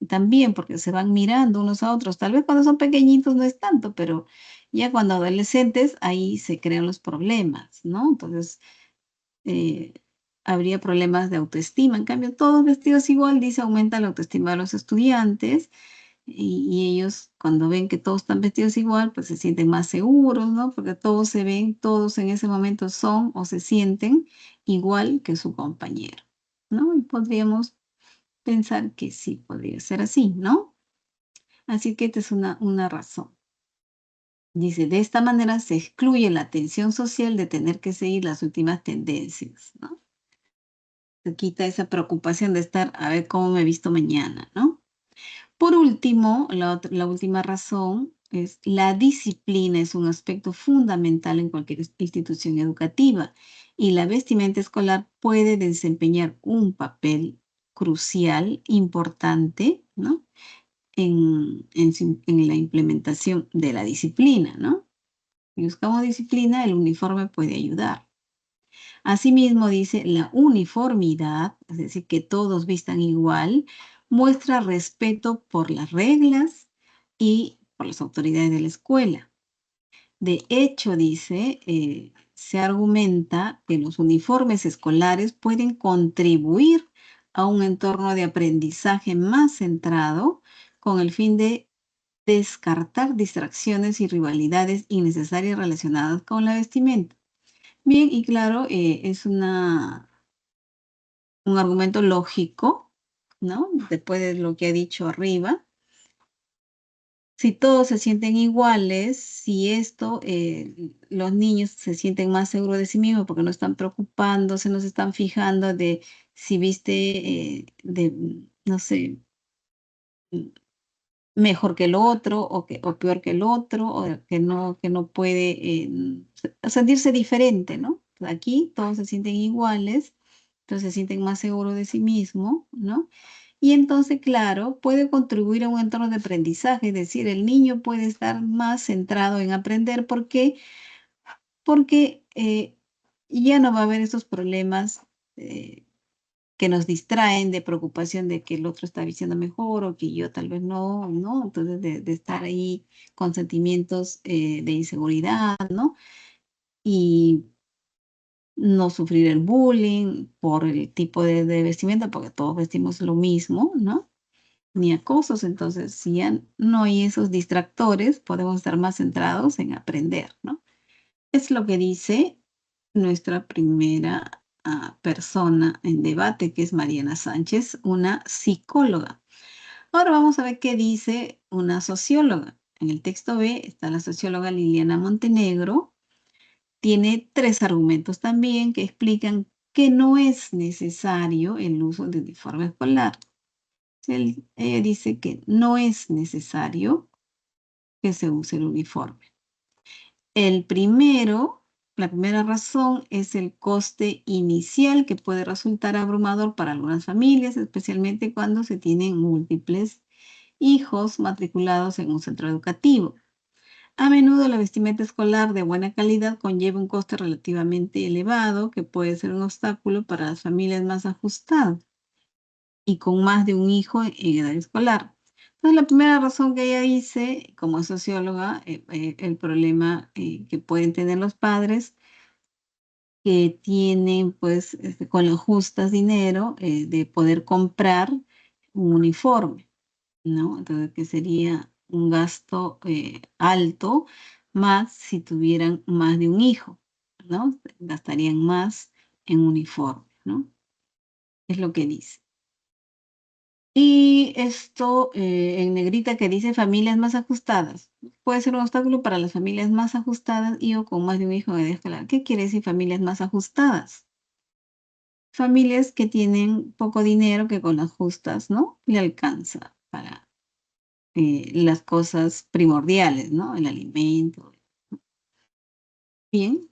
tan bien porque se van mirando unos a otros. Tal vez cuando son pequeñitos no es tanto, pero ya cuando adolescentes, ahí se crean los problemas, ¿no? Entonces, eh, habría problemas de autoestima. En cambio, todos vestidos igual, dice, aumenta la autoestima de los estudiantes y ellos cuando ven que todos están vestidos igual, pues se sienten más seguros, ¿no? Porque todos se ven, todos en ese momento son o se sienten igual que su compañero, ¿no? Y podríamos pensar que sí, podría ser así, ¿no? Así que esta es una razón. Dice, de esta manera se excluye la tensión social de tener que seguir las últimas tendencias, ¿no? Se quita esa preocupación de estar a ver cómo me he visto mañana, ¿no? Por último, la última razón es la disciplina es un aspecto fundamental en cualquier institución educativa y la vestimenta escolar puede desempeñar un papel crucial, importante, ¿no? En la implementación de la disciplina, ¿no? Si buscamos disciplina, el uniforme puede ayudar. Asimismo, dice, la uniformidad, es decir, que todos vistan igual, muestra respeto por las reglas y por las autoridades de la escuela. De hecho, dice, se argumenta que los uniformes escolares pueden contribuir a un entorno de aprendizaje más centrado con el fin de descartar distracciones y rivalidades innecesarias relacionadas con la vestimenta. Bien, y claro, es un argumento lógico, ¿no? Después de lo que ha dicho arriba. Si todos se sienten iguales, si esto, los niños se sienten más seguros de sí mismos porque no están preocupándose, no se están fijando de si viste, no sé, mejor que el otro o peor que el otro, o que no puede sentirse diferente, ¿no? Aquí todos se sienten iguales, entonces se sienten más seguros de sí mismos, ¿no? Y entonces, claro, puede contribuir a un entorno de aprendizaje, es decir, el niño puede estar más centrado en aprender. ¿Por qué? Porque ya no va a haber esos problemas que nos distraen de preocupación de que el otro está diciendo mejor o que yo tal vez no, ¿no? Entonces, de estar ahí con sentimientos de inseguridad, ¿no? Y no sufrir el bullying por el tipo de vestimenta, porque todos vestimos lo mismo, ¿no? Ni acosos. Entonces, si ya no hay esos distractores, podemos estar más centrados en aprender, ¿no? Es lo que dice nuestra primera persona en debate, que es Mariana Sánchez, una psicóloga. Ahora vamos a ver qué dice una socióloga. En el texto B está la socióloga Liliana Montenegro. Tiene 3 argumentos también que explican que no es necesario el uso de uniforme escolar. Ella dice que no es necesario que se use el uniforme. La primera razón es el coste inicial, que puede resultar abrumador para algunas familias, especialmente cuando se tienen múltiples hijos matriculados en un centro educativo. A menudo la vestimenta escolar de buena calidad conlleva un coste relativamente elevado, que puede ser un obstáculo para las familias más ajustadas y con más de un hijo en edad escolar. Entonces, la primera razón que ella dice, como socióloga, el problema que pueden tener los padres que tienen, pues, con lo justas dinero, de poder comprar un uniforme, ¿no? Entonces, que sería un gasto alto, más si tuvieran más de un hijo, ¿no? Gastarían más en uniforme, ¿no? Es lo que dice. Y esto en negrita que dice familias más ajustadas. Puede ser un obstáculo para las familias más ajustadas y o con más de un hijo en edad escolar. ¿Qué quiere decir familias más ajustadas? Familias que tienen poco dinero, que con las justas, ¿no? Le alcanza para las cosas primordiales, ¿no? El alimento. Bien.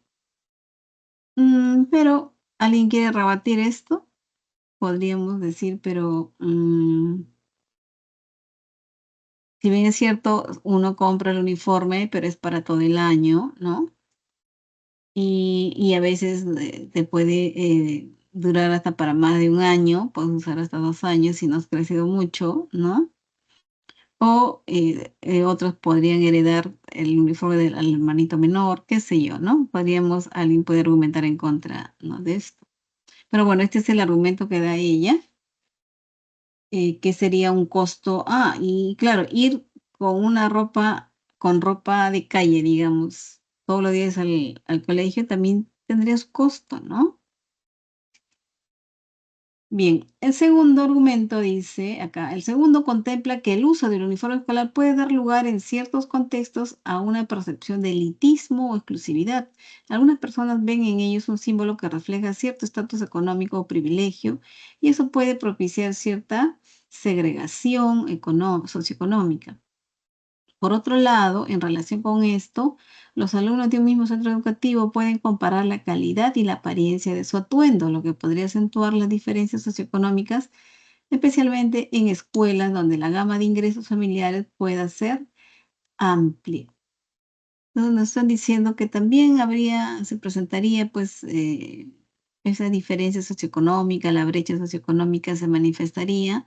Pero, ¿alguien quiere rebatir esto? Podríamos decir, pero si bien es cierto, uno compra el uniforme, pero es para todo el año, ¿no? Y a veces te puede durar hasta para más de un año, puedes usar hasta 2 años si no has crecido mucho, ¿no? O otros podrían heredar el uniforme del al hermanito menor, qué sé yo, ¿no? Alguien puede argumentar en contra, ¿no?, de esto. Pero bueno, este es el argumento que da ella, que sería un costo. Y claro, ir con ropa de calle, digamos, todos los días al colegio también tendría su costo, ¿no? Bien, el segundo argumento dice acá, el segundo contempla que el uso del uniforme escolar puede dar lugar en ciertos contextos a una percepción de elitismo o exclusividad. Algunas personas ven en ellos un símbolo que refleja cierto estatus económico o privilegio, y eso puede propiciar cierta segregación socioeconómica. Por otro lado, en relación con esto, los alumnos de un mismo centro educativo pueden comparar la calidad y la apariencia de su atuendo, lo que podría acentuar las diferencias socioeconómicas, especialmente en escuelas donde la gama de ingresos familiares pueda ser amplia. Entonces nos están diciendo que también se presentaría pues esa diferencia socioeconómica, la brecha socioeconómica se manifestaría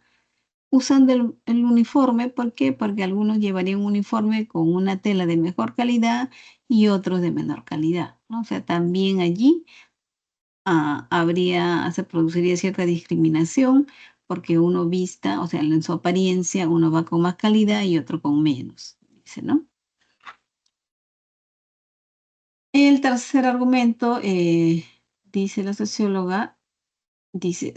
usando el uniforme. ¿Por qué? Porque algunos llevarían un uniforme con una tela de mejor calidad y otros de menor calidad, ¿no? O sea, también allí se produciría cierta discriminación, porque uno vista, o sea, en su apariencia, uno va con más calidad y otro con menos, dice, ¿no? El tercer argumento, dice la socióloga, dice,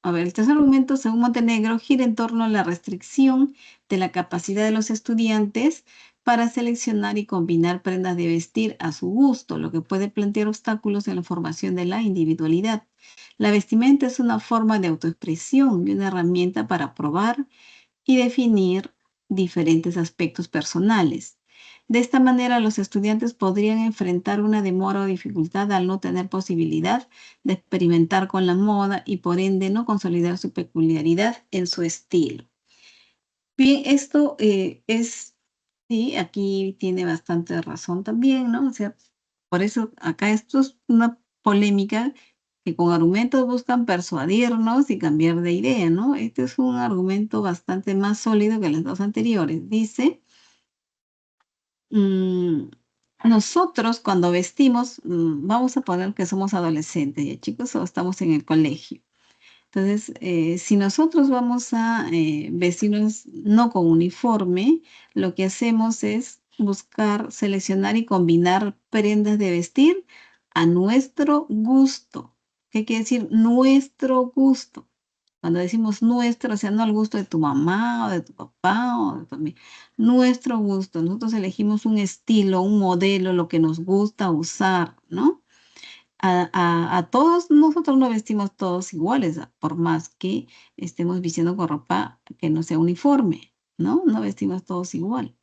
el tercer argumento, según Montenegro, gira en torno a la restricción de la capacidad de los estudiantes para seleccionar y combinar prendas de vestir a su gusto, lo que puede plantear obstáculos en la formación de la individualidad. La vestimenta es una forma de autoexpresión y una herramienta para probar y definir diferentes aspectos personales. De esta manera, los estudiantes podrían enfrentar una demora o dificultad al no tener posibilidad de experimentar con la moda y por ende no consolidar su peculiaridad en su estilo. Bien, esto sí, aquí tiene bastante razón también, ¿no? O sea, por eso acá esto es una polémica que con argumentos buscan persuadirnos y cambiar de idea, ¿no? Este es un argumento bastante más sólido que los dos anteriores. Dice, nosotros cuando vestimos, vamos a poner que somos adolescentes, ya chicos, o estamos en el colegio. Entonces, si nosotros vamos a vestirnos no con uniforme, lo que hacemos es buscar, seleccionar y combinar prendas de vestir a nuestro gusto. ¿Qué quiere decir? Nuestro gusto. Cuando decimos nuestro, o sea, no al gusto de tu mamá o de tu papá o de tu amigo. Nuestro gusto. Nosotros elegimos un estilo, un modelo, lo que nos gusta usar, ¿no? A todos, nosotros no vestimos todos iguales, por más que estemos vistiendo con ropa que no sea uniforme, ¿no? No vestimos todos igual.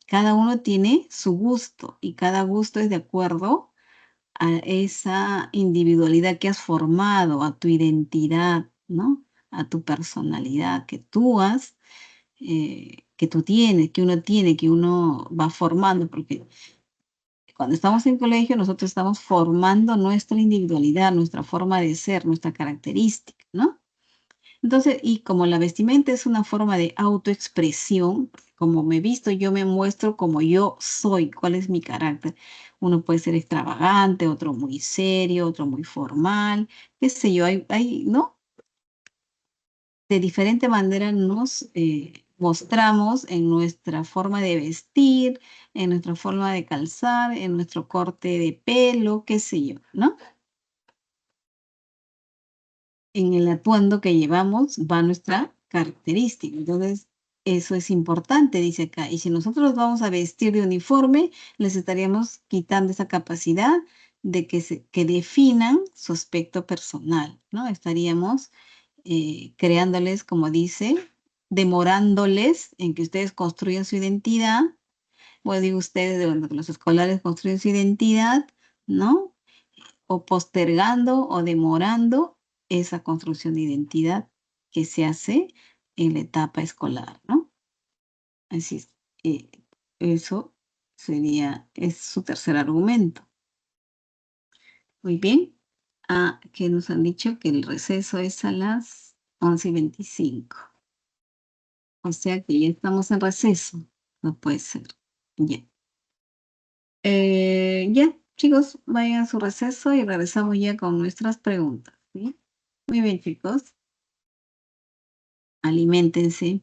Cada uno tiene su gusto y cada gusto es de acuerdo a esa individualidad que has formado, a tu identidad, ¿no? A tu personalidad que tú tienes, que uno tiene, que uno va formando, porque cuando estamos en colegio, nosotros estamos formando nuestra individualidad, nuestra forma de ser, nuestra característica, ¿no? Entonces, y como la vestimenta es una forma de autoexpresión, como me visto, yo me muestro como yo soy, cuál es mi carácter. Uno puede ser extravagante, otro muy serio, otro muy formal, qué sé yo, ¿no? De diferente manera nos mostramos en nuestra forma de vestir, en nuestra forma de calzar, en nuestro corte de pelo, qué sé yo, ¿no? En el atuendo que llevamos va nuestra característica. Entonces, eso es importante, dice acá. Y si nosotros vamos a vestir de uniforme, les estaríamos quitando esa capacidad de que definan su aspecto personal, ¿no? Estaríamos creándoles, como dice, demorándoles en que ustedes construyan su identidad, o digo ustedes, bueno, que los escolares construyen su identidad, ¿no? O postergando o demorando esa construcción de identidad que se hace en la etapa escolar, ¿no? Así es, eso es su tercer argumento. Muy bien. Que nos han dicho que el receso es a las 11:25. O sea que ya estamos en receso. No puede ser. Ya. Ya, chicos, vayan a su receso y regresamos ya con nuestras preguntas. ¿Sí? Muy bien, chicos. Aliméntense.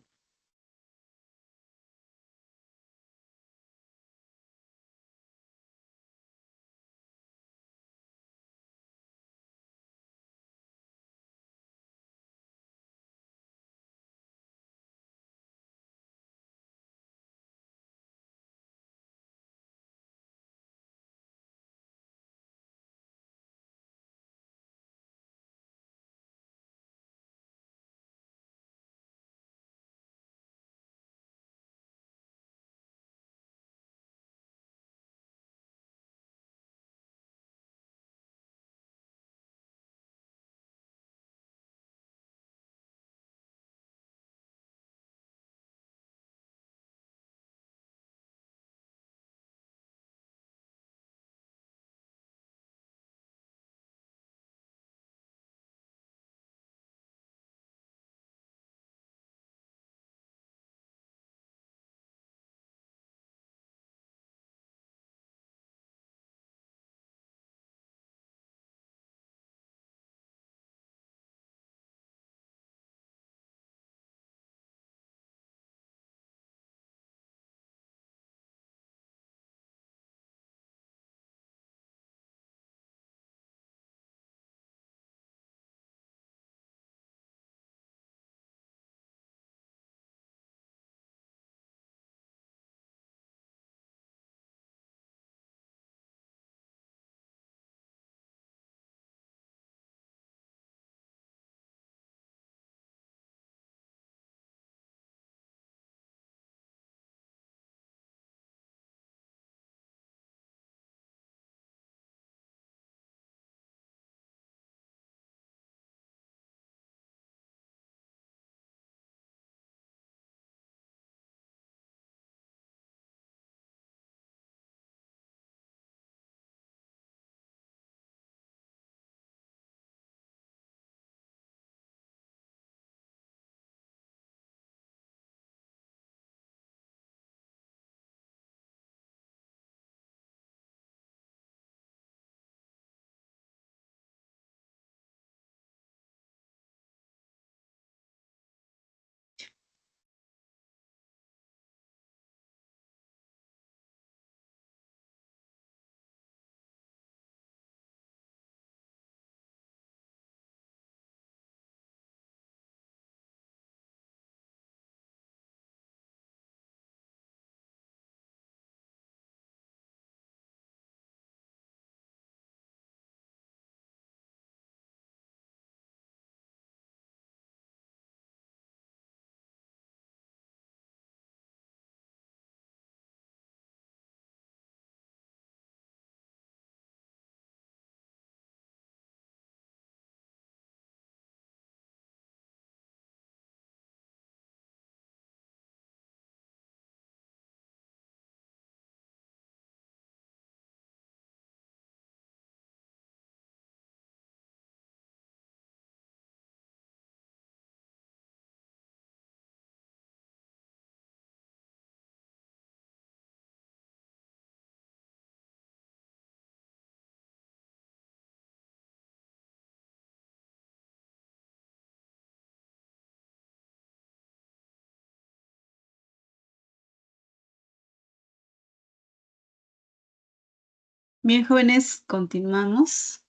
Bien, jóvenes, continuamos.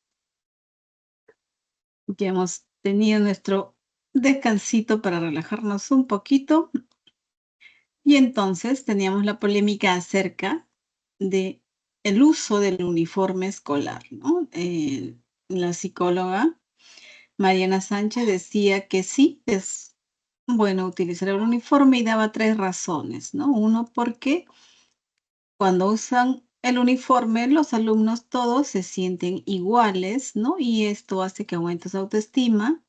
Ya hemos tenido nuestro descansito para relajarnos un poquito. Y entonces teníamos la polémica acerca de el uso del uniforme escolar, ¿no? La psicóloga Mariana Sánchez decía que sí, es bueno utilizar el uniforme y daba 3 razones, ¿no? Uno, porque cuando usan el uniforme, los alumnos todos se sienten iguales, ¿no? Y esto hace que aumente su autoestima,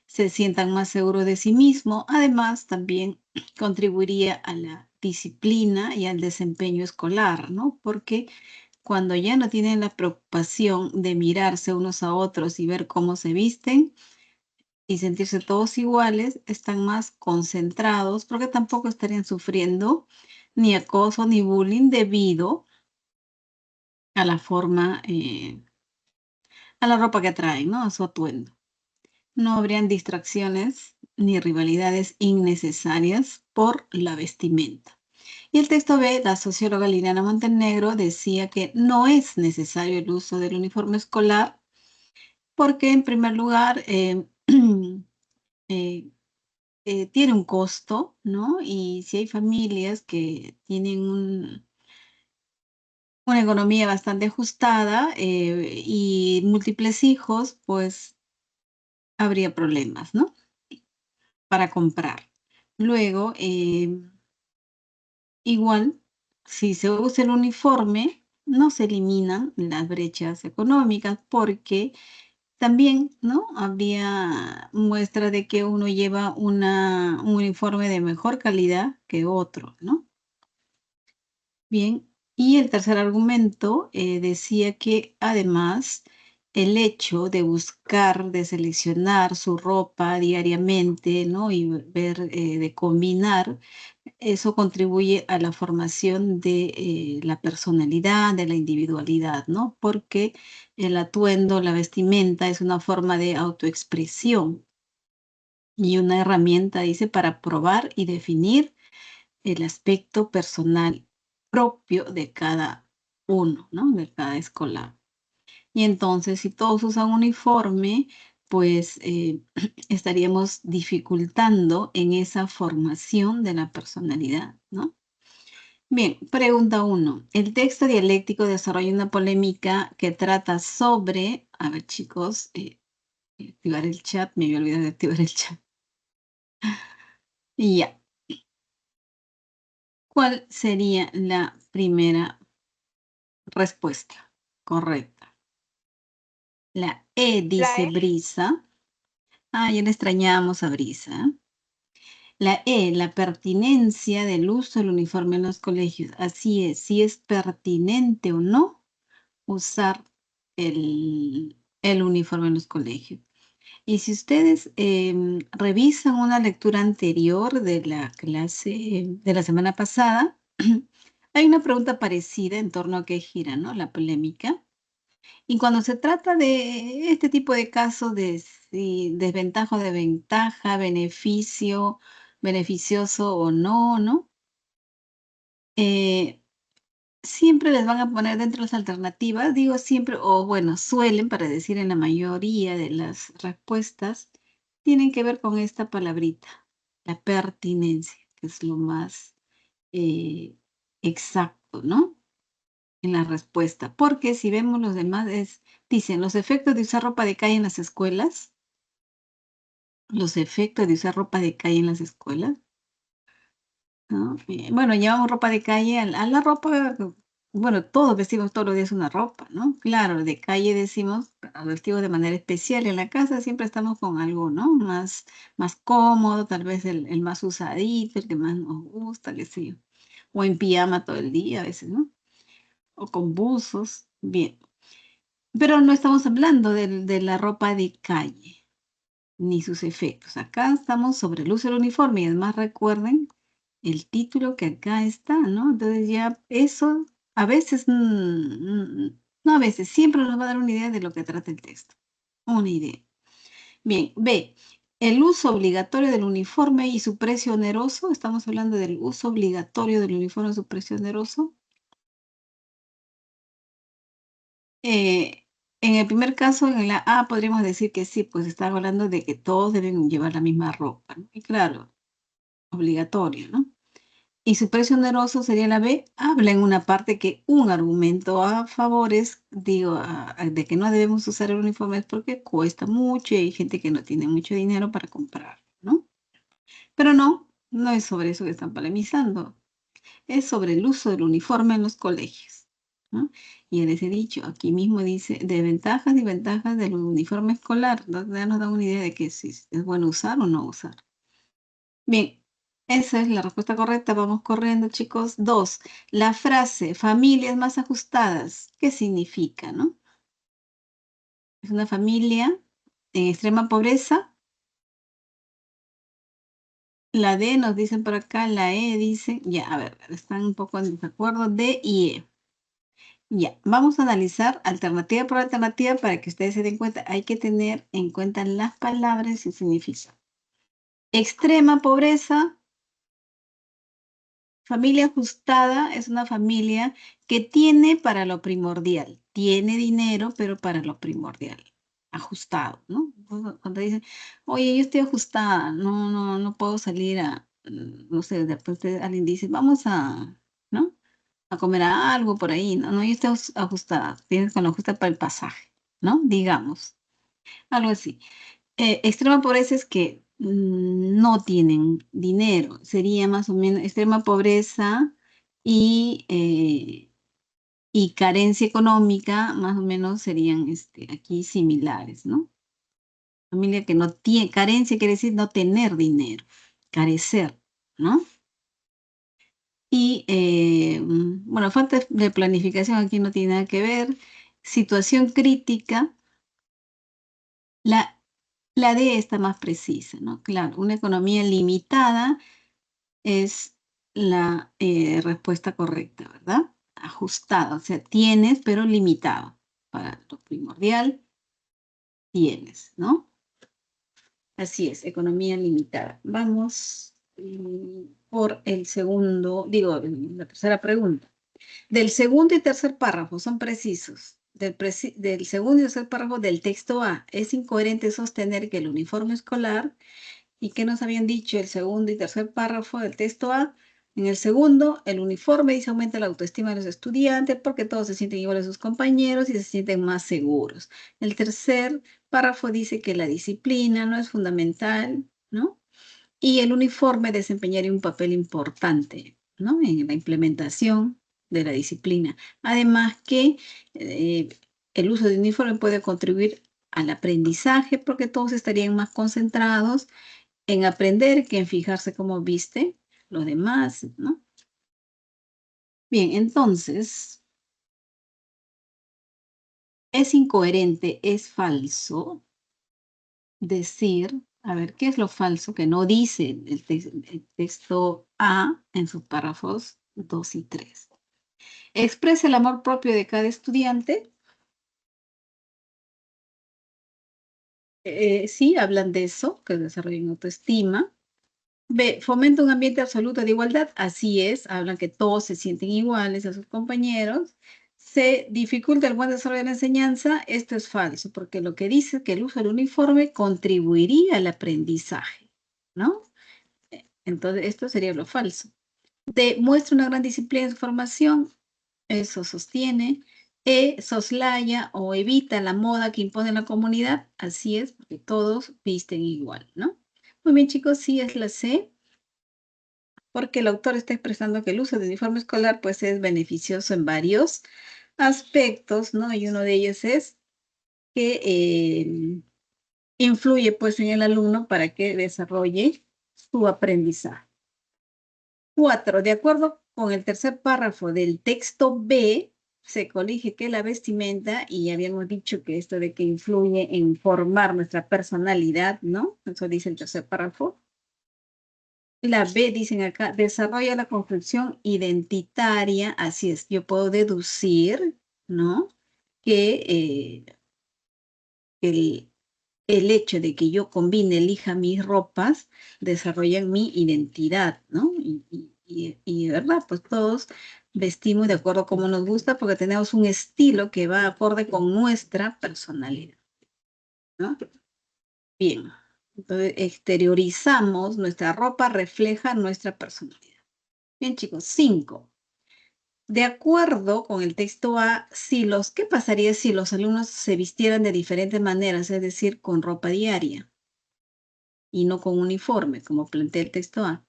se sientan más seguros de sí mismos. Además, también contribuiría a la disciplina y al desempeño escolar, ¿no? Porque cuando ya no tienen la preocupación de mirarse unos a otros y ver cómo se visten y sentirse todos iguales, están más concentrados porque tampoco estarían sufriendo ni acoso ni bullying debido a la forma, a la ropa que traen, ¿no? A su atuendo. No habrían distracciones ni rivalidades innecesarias por la vestimenta. Y el texto B, la socióloga Liliana Montenegro decía que no es necesario el uso del uniforme escolar porque, en primer lugar, eh, tiene un costo, ¿no? Y si hay familias que tienen una economía bastante ajustada y múltiples hijos, pues habría problemas, ¿no? Para comprar. Luego, igual, si se usa el uniforme, no se eliminan las brechas económicas porque también, ¿no? Habría muestra de que uno lleva un uniforme de mejor calidad que otro, ¿no? Bien, y el tercer argumento decía que además el hecho de buscar, de seleccionar su ropa diariamente, ¿no? Y ver, de combinar, eso contribuye a la formación de la personalidad, de la individualidad, ¿no? Porque el atuendo, la vestimenta es una forma de autoexpresión y una herramienta, dice, para probar y definir el aspecto personal propio de cada uno, ¿no? De cada escolar. Y entonces, si todos usan uniforme, pues estaríamos dificultando en esa formación de la personalidad, ¿no? Bien, pregunta 1. El texto dialéctico desarrolla una polémica que trata sobre, a ver chicos, activar el chat, me había olvidado de activar el chat. Y ya. ¿Cuál sería la primera respuesta correcta? La E dice E. Brisa. Ah, ya le extrañamos a Brisa. La E, la pertinencia del uso del uniforme en los colegios. Así es, si es pertinente o no usar el uniforme en los colegios. Y si ustedes revisan una lectura anterior de la clase de la semana pasada, hay una pregunta parecida en torno a qué gira, ¿no? La polémica. Y cuando se trata de este tipo de casos de si desventaja o de ventaja, beneficio, beneficioso o no, ¿no? Siempre les van a poner dentro de las alternativas, digo siempre, o bueno, suelen, para decir en la mayoría de las respuestas, tienen que ver con esta palabrita, la pertinencia, que es lo más exacto, ¿no? En la respuesta. Porque si vemos los demás, dicen, los efectos de usar ropa de calle en las escuelas, los efectos de usar ropa de calle en las escuelas, ¿no? Bueno, llevamos ropa de calle a la ropa, bueno, todos vestimos todos los días una ropa, ¿no? Claro, de calle decimos, vestimos de manera especial. En la casa siempre estamos con algo, ¿no? Más cómodo, tal vez el más usadito, el que más nos gusta, qué sé yo. O en pijama todo el día a veces, ¿no? O con buzos, bien. Pero no estamos hablando de la ropa de calle, ni sus efectos. Acá estamos sobre el uso del uniforme y además recuerden el título que acá está, ¿no? Entonces ya eso a veces, no a veces, siempre nos va a dar una idea de lo que trata el texto. Una idea. Bien, B. El uso obligatorio del uniforme y su precio oneroso. Estamos hablando del uso obligatorio del uniforme y su precio oneroso. En el primer caso, en la A, podríamos decir que sí, pues está hablando de que todos deben llevar la misma ropa, ¿no? Y claro, obligatorio, ¿no? Y su precio oneroso sería la B, habla en una parte que un argumento a favor es, digo, de que no debemos usar el uniforme es porque cuesta mucho y hay gente que no tiene mucho dinero para comprar, ¿no? Pero no es sobre eso que están polemizando, es sobre el uso del uniforme en los colegios, ¿no? Y les he dicho, aquí mismo dice, de ventajas y ventajas del uniforme escolar, ya nos da una idea de que si es bueno usar o no usar. Bien, esa es la respuesta correcta. Vamos corriendo, chicos. 2. La frase familias más ajustadas. ¿Qué significa, no? Es una familia en extrema pobreza. La D nos dicen por acá, la E dice, ya, a ver, están un poco en desacuerdo. D y E. Ya, vamos a analizar alternativa por alternativa para que ustedes se den cuenta. Hay que tener en cuenta las palabras y significan. Extrema pobreza. Familia ajustada es una familia que tiene para lo primordial, tiene dinero, pero para lo primordial, ajustado, ¿no? Cuando dicen, oye, yo estoy ajustada, no puedo salir no sé, después alguien dice, vamos a, ¿no? A comer algo por ahí, no, yo estoy ajustada, tienes con lo justa para el pasaje, ¿no? Digamos, algo así. Extrema pobreza es que no tienen dinero, sería más o menos extrema pobreza y carencia económica, más o menos serían aquí similares, ¿no? Familia que no tiene, carencia quiere decir no tener dinero, carecer, ¿no? Y bueno, falta de planificación aquí no tiene nada que ver. Situación crítica, la D está más precisa, ¿no? Claro, una economía limitada es la respuesta correcta, ¿verdad? Ajustada, o sea, tienes, pero limitado. Para lo primordial, tienes, ¿no? Así es, economía limitada. Vamos por el segundo, digo, la tercera pregunta. Del segundo y tercer párrafo son precisos. Del segundo y tercer párrafo del texto A, es incoherente sostener que el uniforme escolar. ¿Y qué nos habían dicho el segundo y tercer párrafo del texto A? En el segundo, el uniforme dice aumenta la autoestima de los estudiantes porque todos se sienten iguales a sus compañeros y se sienten más seguros. El tercer párrafo dice que la disciplina no es fundamental, ¿no? Y el uniforme desempeñaría un papel importante, ¿no? En la implementación de la disciplina. Además que el uso de uniforme puede contribuir al aprendizaje porque todos estarían más concentrados en aprender que en fijarse cómo viste los demás, ¿no? Bien, entonces, es incoherente, es falso decir, a ver, ¿qué es lo falso que no dice el texto A en sus párrafos 2 y 3? Expresa el amor propio de cada estudiante. Sí, hablan de eso, que desarrollen autoestima. B, fomenta un ambiente absoluto de igualdad. Así es, hablan que todos se sienten iguales a sus compañeros. C, dificulta el buen desarrollo de la enseñanza. Esto es falso, porque lo que dice es que el uso del uniforme contribuiría al aprendizaje, ¿no? Entonces, esto sería lo falso. D, muestra una gran disciplina en su formación. Eso sostiene. E, soslaya o evita la moda que impone la comunidad. Así es, porque todos visten igual, ¿no? Muy bien, chicos, sí es la C, porque el autor está expresando que el uso de uniforme escolar pues es beneficioso en varios aspectos, ¿no? Y uno de ellos es que influye pues en el alumno para que desarrolle su aprendizaje. 4. De acuerdo con el tercer párrafo del texto B, se colige que la vestimenta, y habíamos dicho que esto de que influye en formar nuestra personalidad, ¿no? Eso dice el tercer párrafo. La B, dicen acá, desarrolla la construcción identitaria. Así es, yo puedo deducir, ¿no? Que el hecho de que yo combine, elija mis ropas, desarrolla mi identidad, ¿no? Y de verdad, pues todos vestimos de acuerdo a cómo nos gusta porque tenemos un estilo que va acorde con nuestra personalidad, ¿no? Bien, entonces exteriorizamos, nuestra ropa refleja nuestra personalidad. Bien, chicos, 5. De acuerdo con el texto A, ¿qué pasaría si los alumnos se vistieran de diferentes maneras, es decir, con ropa diaria y no con uniforme, como plantea el texto A?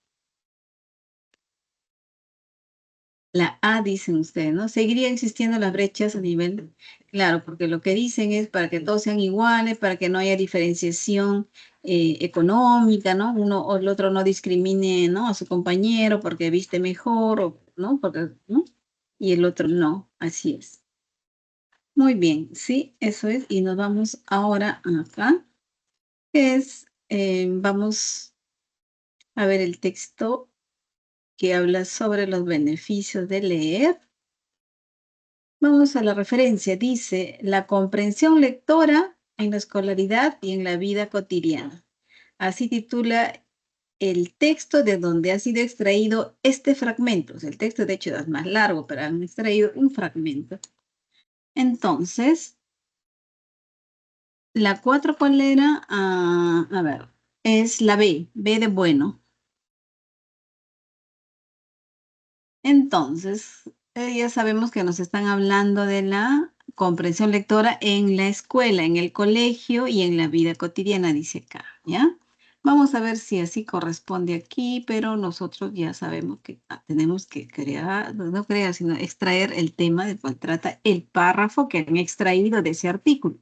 La A, dicen ustedes, ¿no? Seguiría existiendo las brechas a nivel, claro, porque lo que dicen es para que todos sean iguales, para que no haya diferenciación económica, ¿no? Uno o el otro no discrimine, ¿no? A su compañero porque viste mejor, o, ¿no? Porque, ¿no? Y el otro no, así es. Muy bien, sí, eso es. Y nos vamos ahora acá, que es, vamos a ver el texto que habla sobre los beneficios de leer. Vamos a la referencia. Dice, la comprensión lectora en la escolaridad y en la vida cotidiana. Así titula el texto de donde ha sido extraído este fragmento. O sea, el texto de hecho es más largo, pero han extraído un fragmento. Entonces, la 4, ¿cuál era? A ver, es la B de bueno. Entonces, ya sabemos que nos están hablando de la comprensión lectora en la escuela, en el colegio y en la vida cotidiana, dice acá, ¿ya? Vamos a ver si así corresponde aquí, pero nosotros ya sabemos que tenemos que crear, no crear, sino extraer el tema del cual trata el párrafo que han extraído de ese artículo.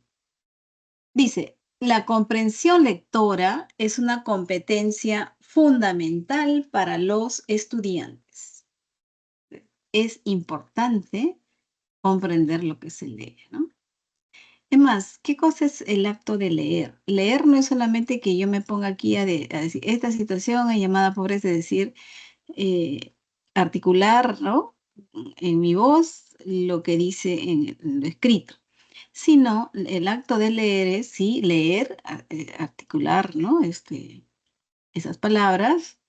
Dice, la comprensión lectora es una competencia fundamental para los estudiantes. Es importante comprender lo que se lee, ¿no? Además, ¿qué cosa es el acto de leer? Leer no es solamente que yo me ponga aquí a decir, esta situación es llamada pobreza, es decir, articular, ¿no? En mi voz lo que dice en lo escrito, sino el acto de leer es, sí, leer, articular, ¿no? Esas palabras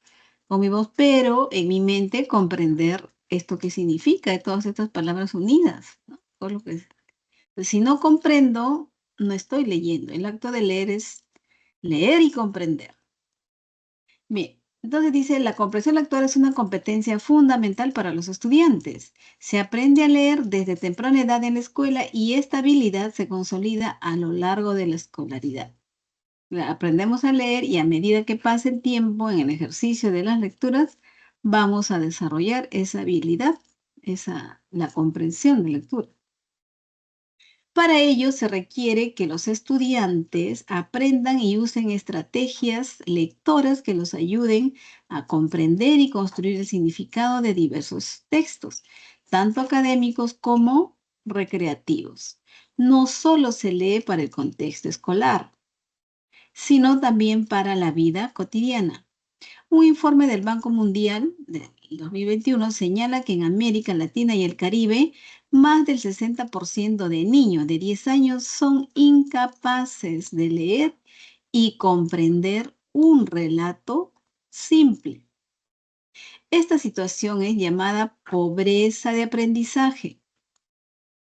con mi voz, pero en mi mente comprender esto que significa, todas estas palabras unidas, ¿no? Todo lo que si no comprendo, no estoy leyendo. El acto de leer es leer y comprender. Bien, entonces dice, la comprensión lectora es una competencia fundamental para los estudiantes. Se aprende a leer desde temprana edad en la escuela y esta habilidad se consolida a lo largo de la escolaridad. Aprendemos a leer y a medida que pase el tiempo en el ejercicio de las lecturas, vamos a desarrollar esa habilidad, la comprensión de lectura. Para ello se requiere que los estudiantes aprendan y usen estrategias lectoras que los ayuden a comprender y construir el significado de diversos textos, tanto académicos como recreativos. No solo se lee para el contexto escolar, sino también para la vida cotidiana. Un informe del Banco Mundial del 2021 señala que en América Latina y el Caribe, más del 60% de niños de 10 años son incapaces de leer y comprender un relato simple. Esta situación es llamada pobreza de aprendizaje.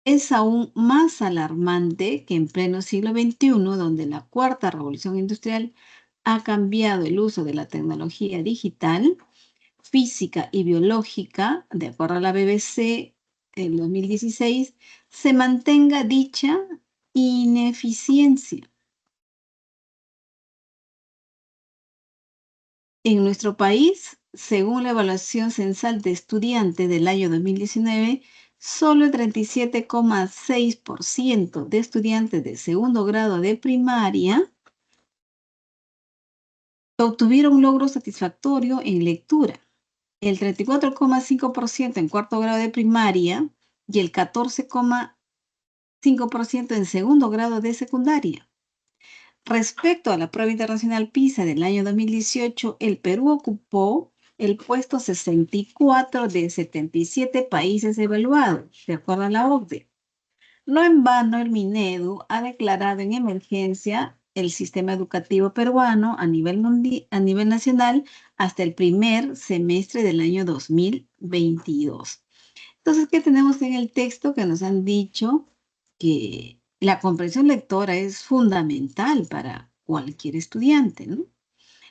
Es aún más alarmante que en pleno siglo XXI, donde la cuarta revolución industrial ha cambiado el uso de la tecnología digital, física y biológica, de acuerdo a la BBC en 2016, se mantenga dicha ineficiencia. En nuestro país, según la evaluación censal de estudiantes del año 2019, solo el 37,6% de estudiantes de segundo grado de primaria obtuvieron un logro satisfactorio en lectura, el 34,5% en cuarto grado de primaria y el 14,5% en segundo grado de secundaria. Respecto a la prueba internacional PISA del año 2018, el Perú ocupó el puesto 64 de 77 países evaluados, de acuerdo a la OCDE. No en vano, el Minedu ha declarado en emergencia el sistema educativo peruano a nivel nacional hasta el primer semestre del año 2022. Entonces, ¿qué tenemos en el texto? Que nos han dicho que la comprensión lectora es fundamental para cualquier estudiante, ¿no?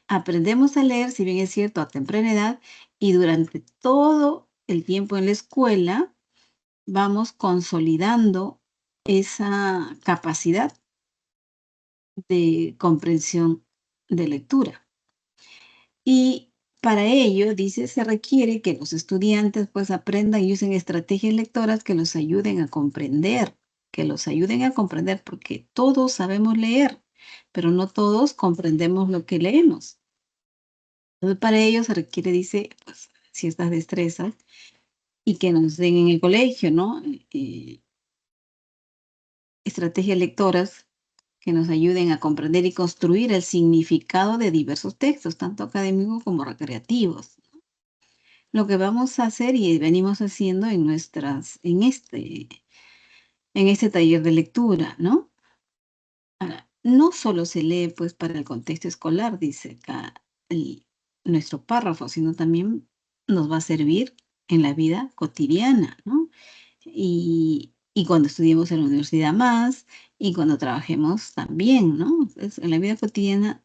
Aprendemos a leer, si bien es cierto, a temprana edad, y durante todo el tiempo en la escuela vamos consolidando esa capacidad de comprensión de lectura. Y para ello, dice, se requiere que los estudiantes pues aprendan y usen estrategias lectoras que los ayuden a comprender, porque todos sabemos leer, pero no todos comprendemos lo que leemos. Entonces, para ello se requiere, dice, pues, ciertas destrezas y que nos den en el colegio, ¿no? Estrategias lectoras que nos ayuden a comprender y construir el significado de diversos textos, tanto académicos como recreativos. Lo que vamos a hacer y venimos haciendo en este taller de lectura, ¿no? Ahora, no solo se lee pues para el contexto escolar, dice acá nuestro párrafo, sino también nos va a servir en la vida cotidiana, ¿no? Y cuando estudiemos en la universidad más, y cuando trabajemos también, ¿no? Entonces, en la vida cotidiana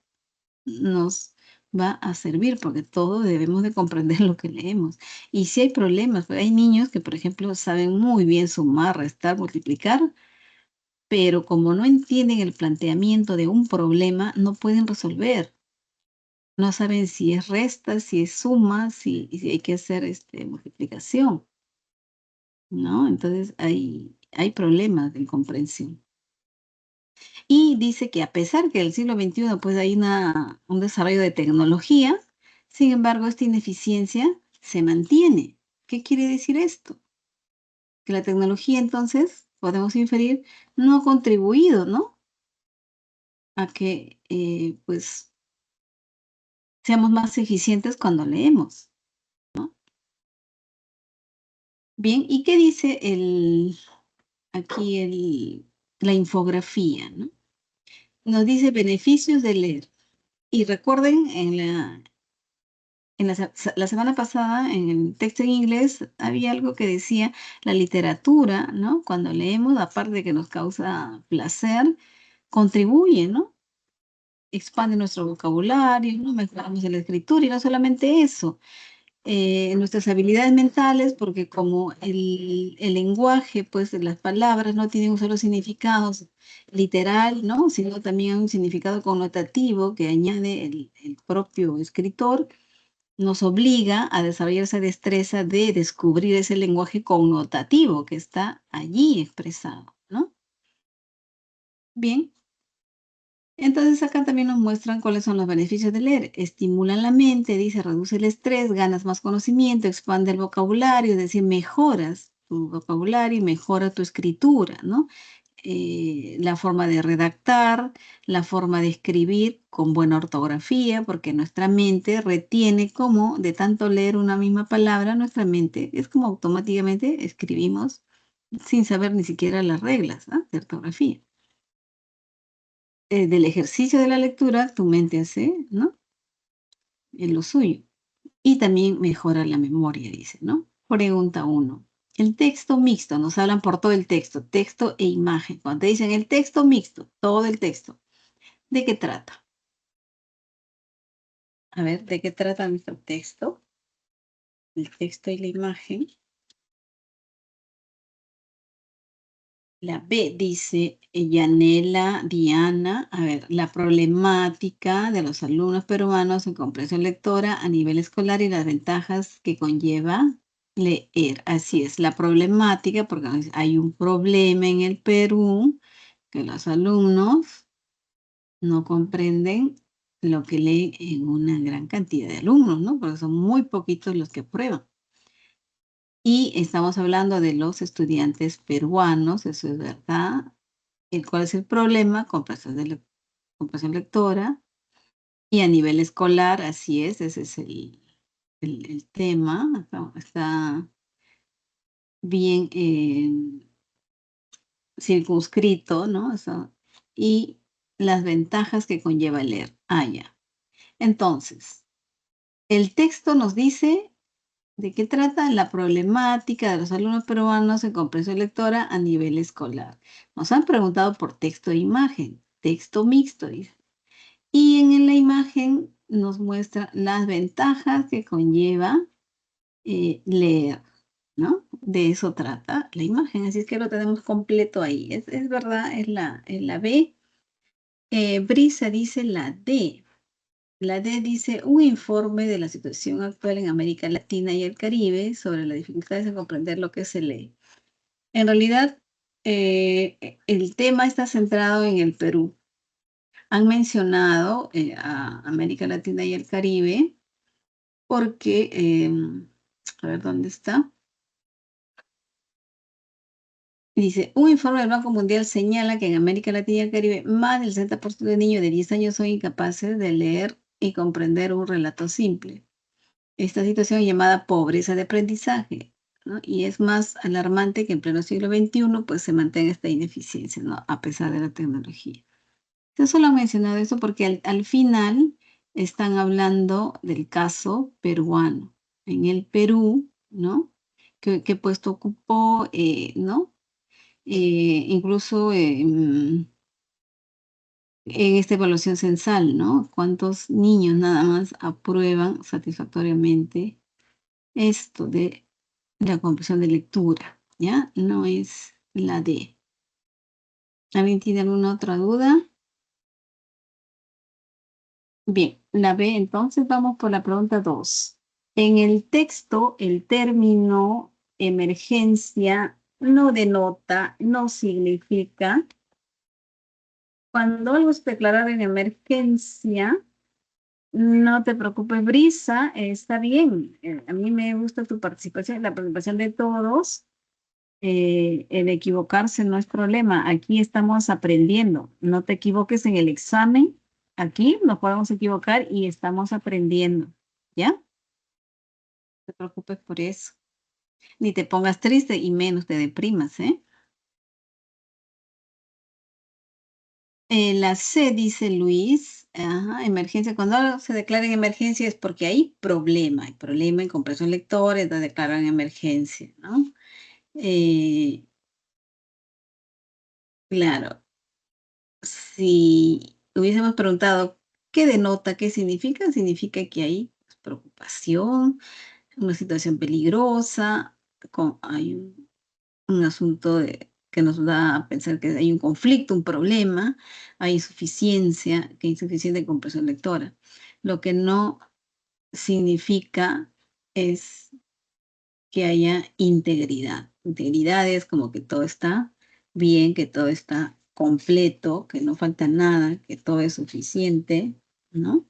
nos va a servir porque todos debemos de comprender lo que leemos. Y si hay problemas, pues hay niños que, por ejemplo, saben muy bien sumar, restar, multiplicar, pero como no entienden el planteamiento de un problema, no pueden resolver. No saben si es resta, si es suma, si hay que hacer multiplicación, ¿no? Entonces hay problemas de comprensión. Y dice que a pesar que en el siglo XXI pues hay un desarrollo de tecnología, sin embargo, esta ineficiencia se mantiene. ¿Qué quiere decir esto? Que la tecnología, entonces, podemos inferir, no ha contribuido, ¿no? A que, pues, seamos más eficientes cuando leemos, ¿no? Bien, ¿y qué dice aquí la infografía, ¿no? Nos dice beneficios de leer. Y recuerden, la semana pasada, en el texto en inglés, había algo que decía la literatura, ¿no? Cuando leemos, aparte de que nos causa placer, contribuye, ¿no? Expande nuestro vocabulario, ¿no? Mejoramos la escritura y no solamente eso, nuestras habilidades mentales, porque como el lenguaje, pues, de las palabras no tiene un solo significado literal, ¿no? Sino también un significado connotativo que añade el propio escritor, nos obliga a desarrollar esa destreza de descubrir ese lenguaje connotativo que está allí expresado, ¿no? Bien. Entonces acá también nos muestran cuáles son los beneficios de leer. Estimulan la mente, dice, reduce el estrés, ganas más conocimiento, expande el vocabulario, es decir, mejoras tu vocabulario y mejora tu escritura, ¿no? La forma de redactar, la forma de escribir con buena ortografía, porque nuestra mente retiene como de tanto leer una misma palabra, nuestra mente es como automáticamente escribimos sin saber ni siquiera las reglas, ¿ah? De ortografía. Del ejercicio de la lectura, tu mente hace, ¿no? En lo suyo. Y también mejora la memoria, dice, ¿no? Pregunta 1. El texto mixto, nos hablan por todo el texto e imagen. Cuando te dicen el texto mixto, todo el texto, ¿de qué trata? A ver, ¿de qué trata nuestro texto? El texto y la imagen. La B dice Yanela, Diana, a ver, la problemática de los alumnos peruanos en comprensión lectora a nivel escolar y las ventajas que conlleva leer. Así es, la problemática, porque hay un problema en el Perú, que los alumnos no comprenden lo que leen en una gran cantidad de alumnos, ¿no? Porque son muy poquitos los que prueban. Y estamos hablando de los estudiantes peruanos, eso es verdad. ¿Cuál es el problema? Comprensión lectora. Y a nivel escolar, así es, ese es el tema. Está bien circunscrito, ¿no? Y las ventajas que conlleva leer. Ya. Entonces, el texto nos dice ¿De qué trata? La problemática de los alumnos peruanos en comprensión lectora a nivel escolar. Nos han preguntado por texto e imagen, texto mixto, dice. Y en la imagen nos muestra las ventajas que conlleva leer, ¿no? De eso trata la imagen, así es que lo tenemos completo ahí. Es verdad, es la B. Brisa dice la D. La D dice un informe de la situación actual en América Latina y el Caribe sobre las dificultades de comprender lo que se lee. En realidad, el tema está centrado en el Perú. Han mencionado a América Latina y el Caribe porque, a ver dónde está. Dice, un informe del Banco Mundial señala que en América Latina y el Caribe más del 60% de niños de 10 años son incapaces de leer y comprender un relato simple. Esta situación es llamada pobreza de aprendizaje, ¿no? Y es más alarmante que en pleno siglo XXI pues se mantenga esta ineficiencia, ¿no? A pesar de la tecnología. Yo solo he mencionado eso porque al final están hablando del caso peruano. En el Perú, ¿no? ¿Qué puesto ocupó, ¿no? Incluso en esta evaluación censal, ¿no? ¿Cuántos niños nada más aprueban satisfactoriamente esto de la comprensión de lectura? ¿Ya? No es la D. ¿Alguien tiene alguna otra duda? Bien, la B, entonces vamos por la pregunta 2. En el texto, el término emergencia no denota, no significa. Cuando algo es declarado en emergencia, no te preocupes, Brisa, está bien. A mí me gusta tu participación, la participación de todos. El equivocarse no es problema. Aquí estamos aprendiendo. No te equivoques en el examen. Aquí nos podemos equivocar y estamos aprendiendo. ¿Ya? No te preocupes por eso. Ni te pongas triste y menos te deprimas, ¿eh? La C, dice Luis, emergencia. Cuando algo se declara en emergencia es porque hay problema en comprensión lectora, entonces declaran emergencia, ¿no? Claro, si hubiésemos preguntado qué denota, qué significa que hay preocupación, una situación peligrosa, hay un asunto que nos da a pensar que hay un conflicto, un problema, hay insuficiencia, que hay insuficiente comprensión lectora. Lo que no significa es que haya integridad. Integridad es como que todo está bien, que todo está completo, que no falta nada, que todo es suficiente, ¿no?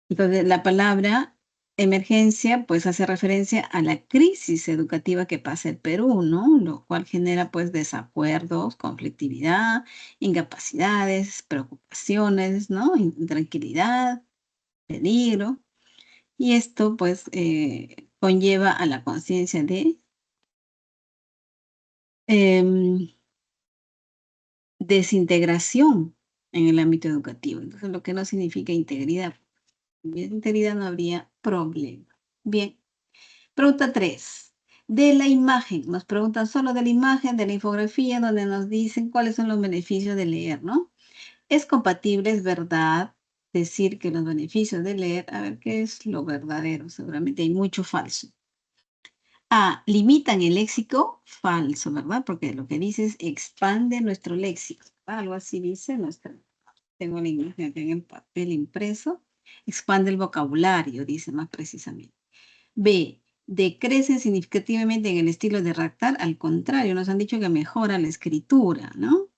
Entonces, la palabra emergencia, pues, hace referencia a la crisis educativa que pasa el Perú, ¿no? Lo cual genera, pues, desacuerdos, conflictividad, incapacidades, preocupaciones, ¿no? Intranquilidad, peligro. Y esto, pues, conlleva a la conciencia de desintegración en el ámbito educativo. Entonces, lo que no significa integridad. Sin integridad no habría problema. Bien. Pregunta 3. De la imagen. Nos preguntan solo de la imagen, de la infografía, donde nos dicen cuáles son los beneficios de leer, ¿no? Es compatible, es verdad, decir que los beneficios de leer, a ver, ¿qué es lo verdadero? Seguramente hay mucho falso. A, limitan el léxico, falso, ¿verdad? Porque lo que dice es expande nuestro léxico. Algo así dice tengo la imagen aquí en el papel impreso. Expande el vocabulario, dice más precisamente. B, decrecen significativamente en el estilo de redactar. Al contrario, nos han dicho que mejora la escritura, ¿no?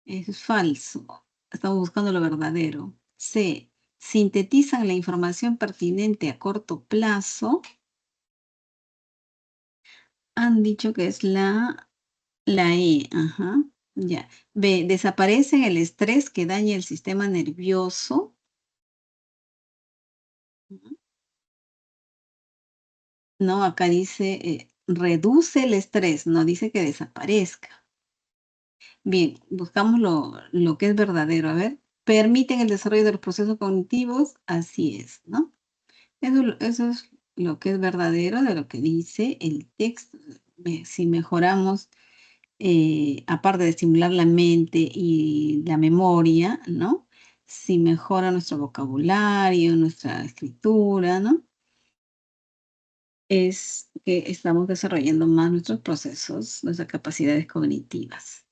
Eso es falso. Estamos buscando lo verdadero. C, sintetizan la información pertinente a corto plazo. Han dicho que es la E, ajá, ya. B, desaparece el estrés que daña el sistema nervioso. No, acá dice reduce el estrés, no dice que desaparezca. Bien, buscamos lo que es verdadero. A ver, permiten el desarrollo de los procesos cognitivos, así es, ¿no? Eso es lo que es verdadero de lo que dice el texto. Si mejoramos, aparte de estimular la mente y la memoria, ¿no? Si mejora nuestro vocabulario, nuestra escritura, ¿no? Es que estamos desarrollando más nuestros procesos, nuestras capacidades cognitivas.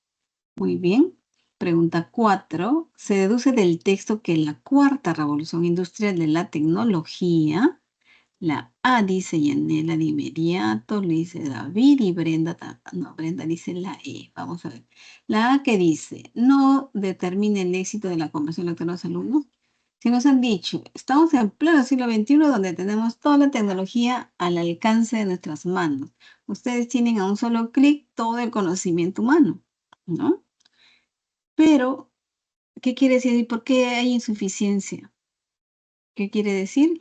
Muy bien. Pregunta 4. Se deduce del texto que la cuarta revolución industrial de la tecnología, la A dice Yanela de inmediato, le dice David y Brenda, no, Brenda dice la E. Vamos a ver. La A que dice, no determina el éxito de la conversión lectora de los alumnos. Si nos han dicho, estamos en pleno siglo XXI donde tenemos toda la tecnología al alcance de nuestras manos. Ustedes tienen a un solo clic todo el conocimiento humano, ¿no? Pero, ¿qué quiere decir y por qué hay insuficiencia? ¿Qué quiere decir?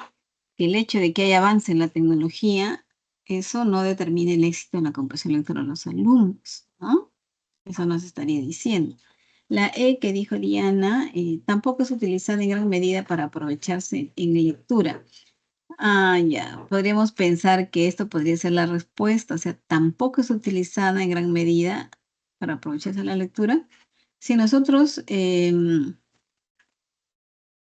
Que el hecho de que haya avance en la tecnología, eso no determina el éxito en la comprensión lectora de los alumnos, ¿no? Eso nos estaría diciendo. La E que dijo Diana, tampoco es utilizada en gran medida para aprovecharse en lectura. Ah, ya, podríamos pensar que esto podría ser la respuesta, o sea, tampoco es utilizada en gran medida para aprovecharse en la lectura. Si nosotros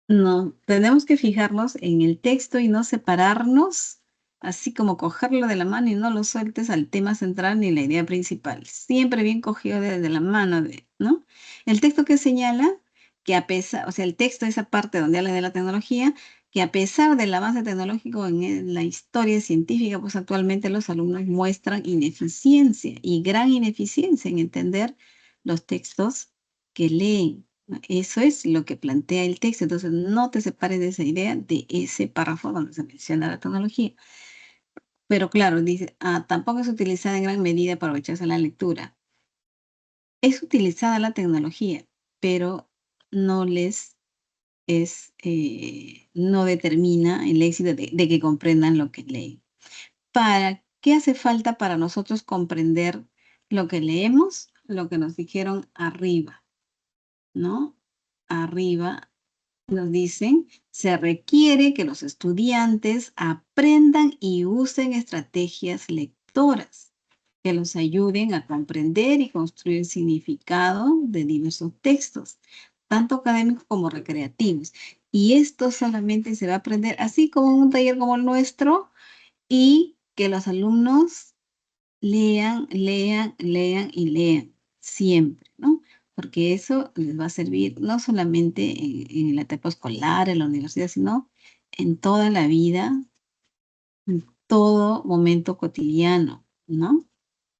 no, tenemos que fijarnos en el texto y no separarnos, así como cogerlo de la mano y no lo sueltes al tema central ni la idea principal. Siempre bien cogido de la mano, ¿no? El texto que señala que a pesar, o sea, el texto, esa parte donde habla de la tecnología, que a pesar del avance tecnológico en la historia científica, pues actualmente los alumnos muestran ineficiencia y gran ineficiencia en entender los textos que leen. Eso es lo que plantea el texto. Entonces, no te separes de esa idea, de ese párrafo donde se menciona la tecnología. Pero claro, dice, tampoco es utilizada en gran medida para aprovecharse la lectura. Es utilizada la tecnología, pero no les es, no determina el éxito de que comprendan lo que leen. ¿Qué hace falta para nosotros comprender lo que leemos? Lo que nos dijeron arriba, ¿no? Arriba nos dicen, se requiere que los estudiantes aprendan y usen estrategias lectoras que los ayuden a comprender y construir significado de diversos textos, tanto académicos como recreativos. Y esto solamente se va a aprender así como en un taller como el nuestro y que los alumnos lean, lean, lean y lean siempre, ¿no? Porque eso les va a servir no solamente en la etapa escolar, en la universidad, sino en toda la vida, en todo momento cotidiano, ¿no?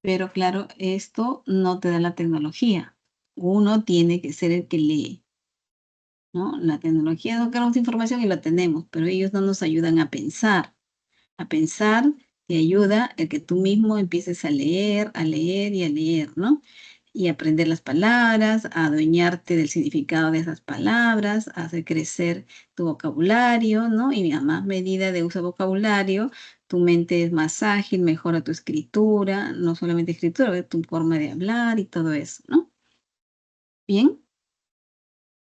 Pero claro, esto no te da la tecnología. Uno tiene que ser el que lee, ¿no? La tecnología no queremos información y la tenemos, pero ellos no nos ayudan a pensar. A pensar te ayuda el que tú mismo empieces a leer y a leer, ¿no? Y aprender las palabras, a adueñarte del significado de esas palabras, a hacer crecer tu vocabulario, ¿no? Y a más medida de uso de vocabulario, tu mente es más ágil, mejora tu escritura, no solamente escritura, tu forma de hablar y todo eso, ¿no? Bien,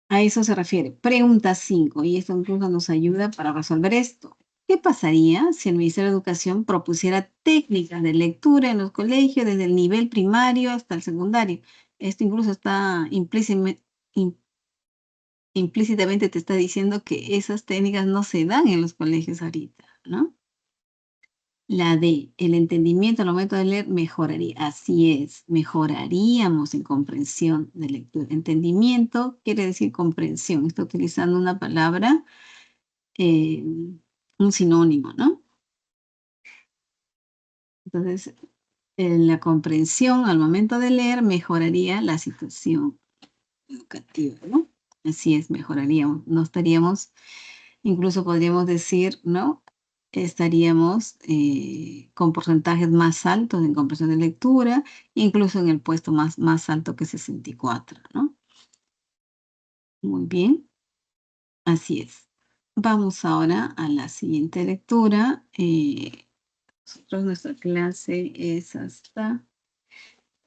a eso se refiere. Pregunta 5, y esto incluso nos ayuda para resolver esto. ¿Qué pasaría si el Ministerio de Educación propusiera técnicas de lectura en los colegios desde el nivel primario hasta el secundario? Esto incluso está implícitamente te está diciendo que esas técnicas no se dan en los colegios ahorita, ¿no? La D, el entendimiento al momento de leer mejoraría. Así es, mejoraríamos en comprensión de lectura. Entendimiento quiere decir comprensión. Está utilizando una palabra, un sinónimo, ¿no? Entonces, la comprensión al momento de leer mejoraría la situación educativa, ¿no? Así es, mejoraríamos. No estaríamos, incluso podríamos decir, ¿no? Estaríamos con porcentajes más altos en comprensión de lectura, incluso en el puesto más alto que 64, ¿no? Muy bien, así es. Vamos ahora a la siguiente lectura. Nosotros, nuestra clase es hasta,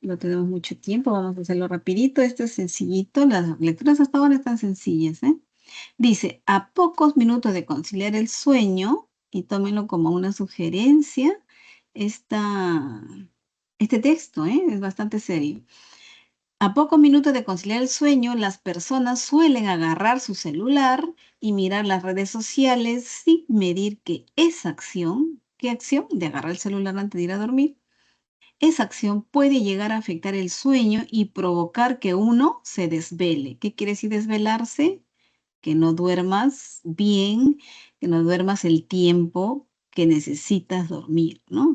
no tenemos mucho tiempo, vamos a hacerlo rapidito. Esto es sencillito, las lecturas hasta ahora están sencillas, ¿eh? Dice, a pocos minutos de conciliar el sueño, y tómenlo como una sugerencia, este texto, es bastante serio. A pocos minutos de conciliar el sueño, las personas suelen agarrar su celular y mirar las redes sociales sin medir que esa acción, ¿qué acción? De agarrar el celular antes de ir a dormir. Esa acción puede llegar a afectar el sueño y provocar que uno se desvele. ¿Qué quiere decir desvelarse? Que no duermas bien, que no duermas el tiempo que necesitas dormir, ¿no?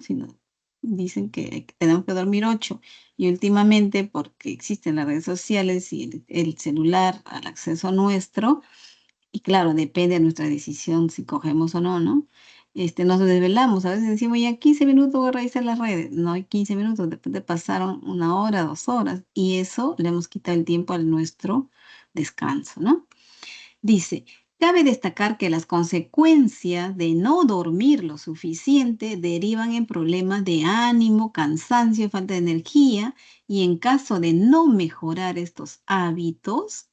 Dicen que tenemos que dormir 8 y últimamente, porque existen las redes sociales y el celular al acceso nuestro, y claro, depende de nuestra decisión si cogemos o no, ¿no? Nos desvelamos, a veces decimos ya 15 minutos voy a revisar las redes, no hay 15 minutos, de repente pasaron 1 hora, 2 horas, y eso le hemos quitado el tiempo a nuestro descanso, ¿no? Dice, cabe destacar que las consecuencias de no dormir lo suficiente derivan en problemas de ánimo, cansancio, falta de energía, y en caso de no mejorar estos hábitos,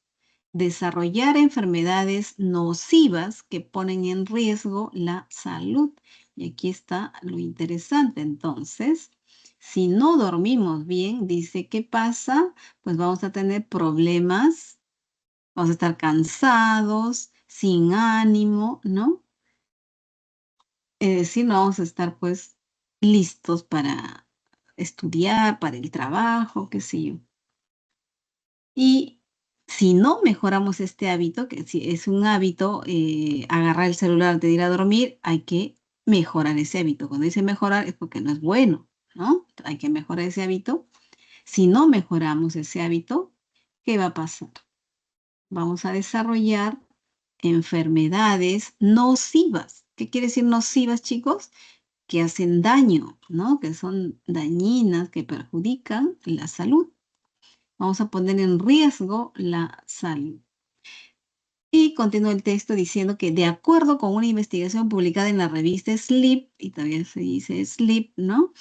desarrollar enfermedades nocivas que ponen en riesgo la salud. Y aquí está lo interesante. Entonces, si no dormimos bien, dice, ¿qué pasa? Pues vamos a tener problemas, vamos a estar cansados, sin ánimo, ¿no? Es decir, no vamos a estar pues listos para estudiar, para el trabajo, qué sé yo. Y si no mejoramos este hábito, que si es un hábito, agarrar el celular antes de ir a dormir, hay que mejorar ese hábito. Cuando dice mejorar es porque no es bueno, ¿no? Hay que mejorar ese hábito. Si no mejoramos ese hábito, ¿qué va a pasar? Vamos a desarrollar enfermedades nocivas. ¿Qué quiere decir nocivas, chicos? Que hacen daño, ¿no? Que son dañinas, que perjudican la salud. Vamos a poner en riesgo la salud. Y continúa el texto diciendo que de acuerdo con una investigación publicada en la revista Sleep, y todavía se dice Sleep, ¿no?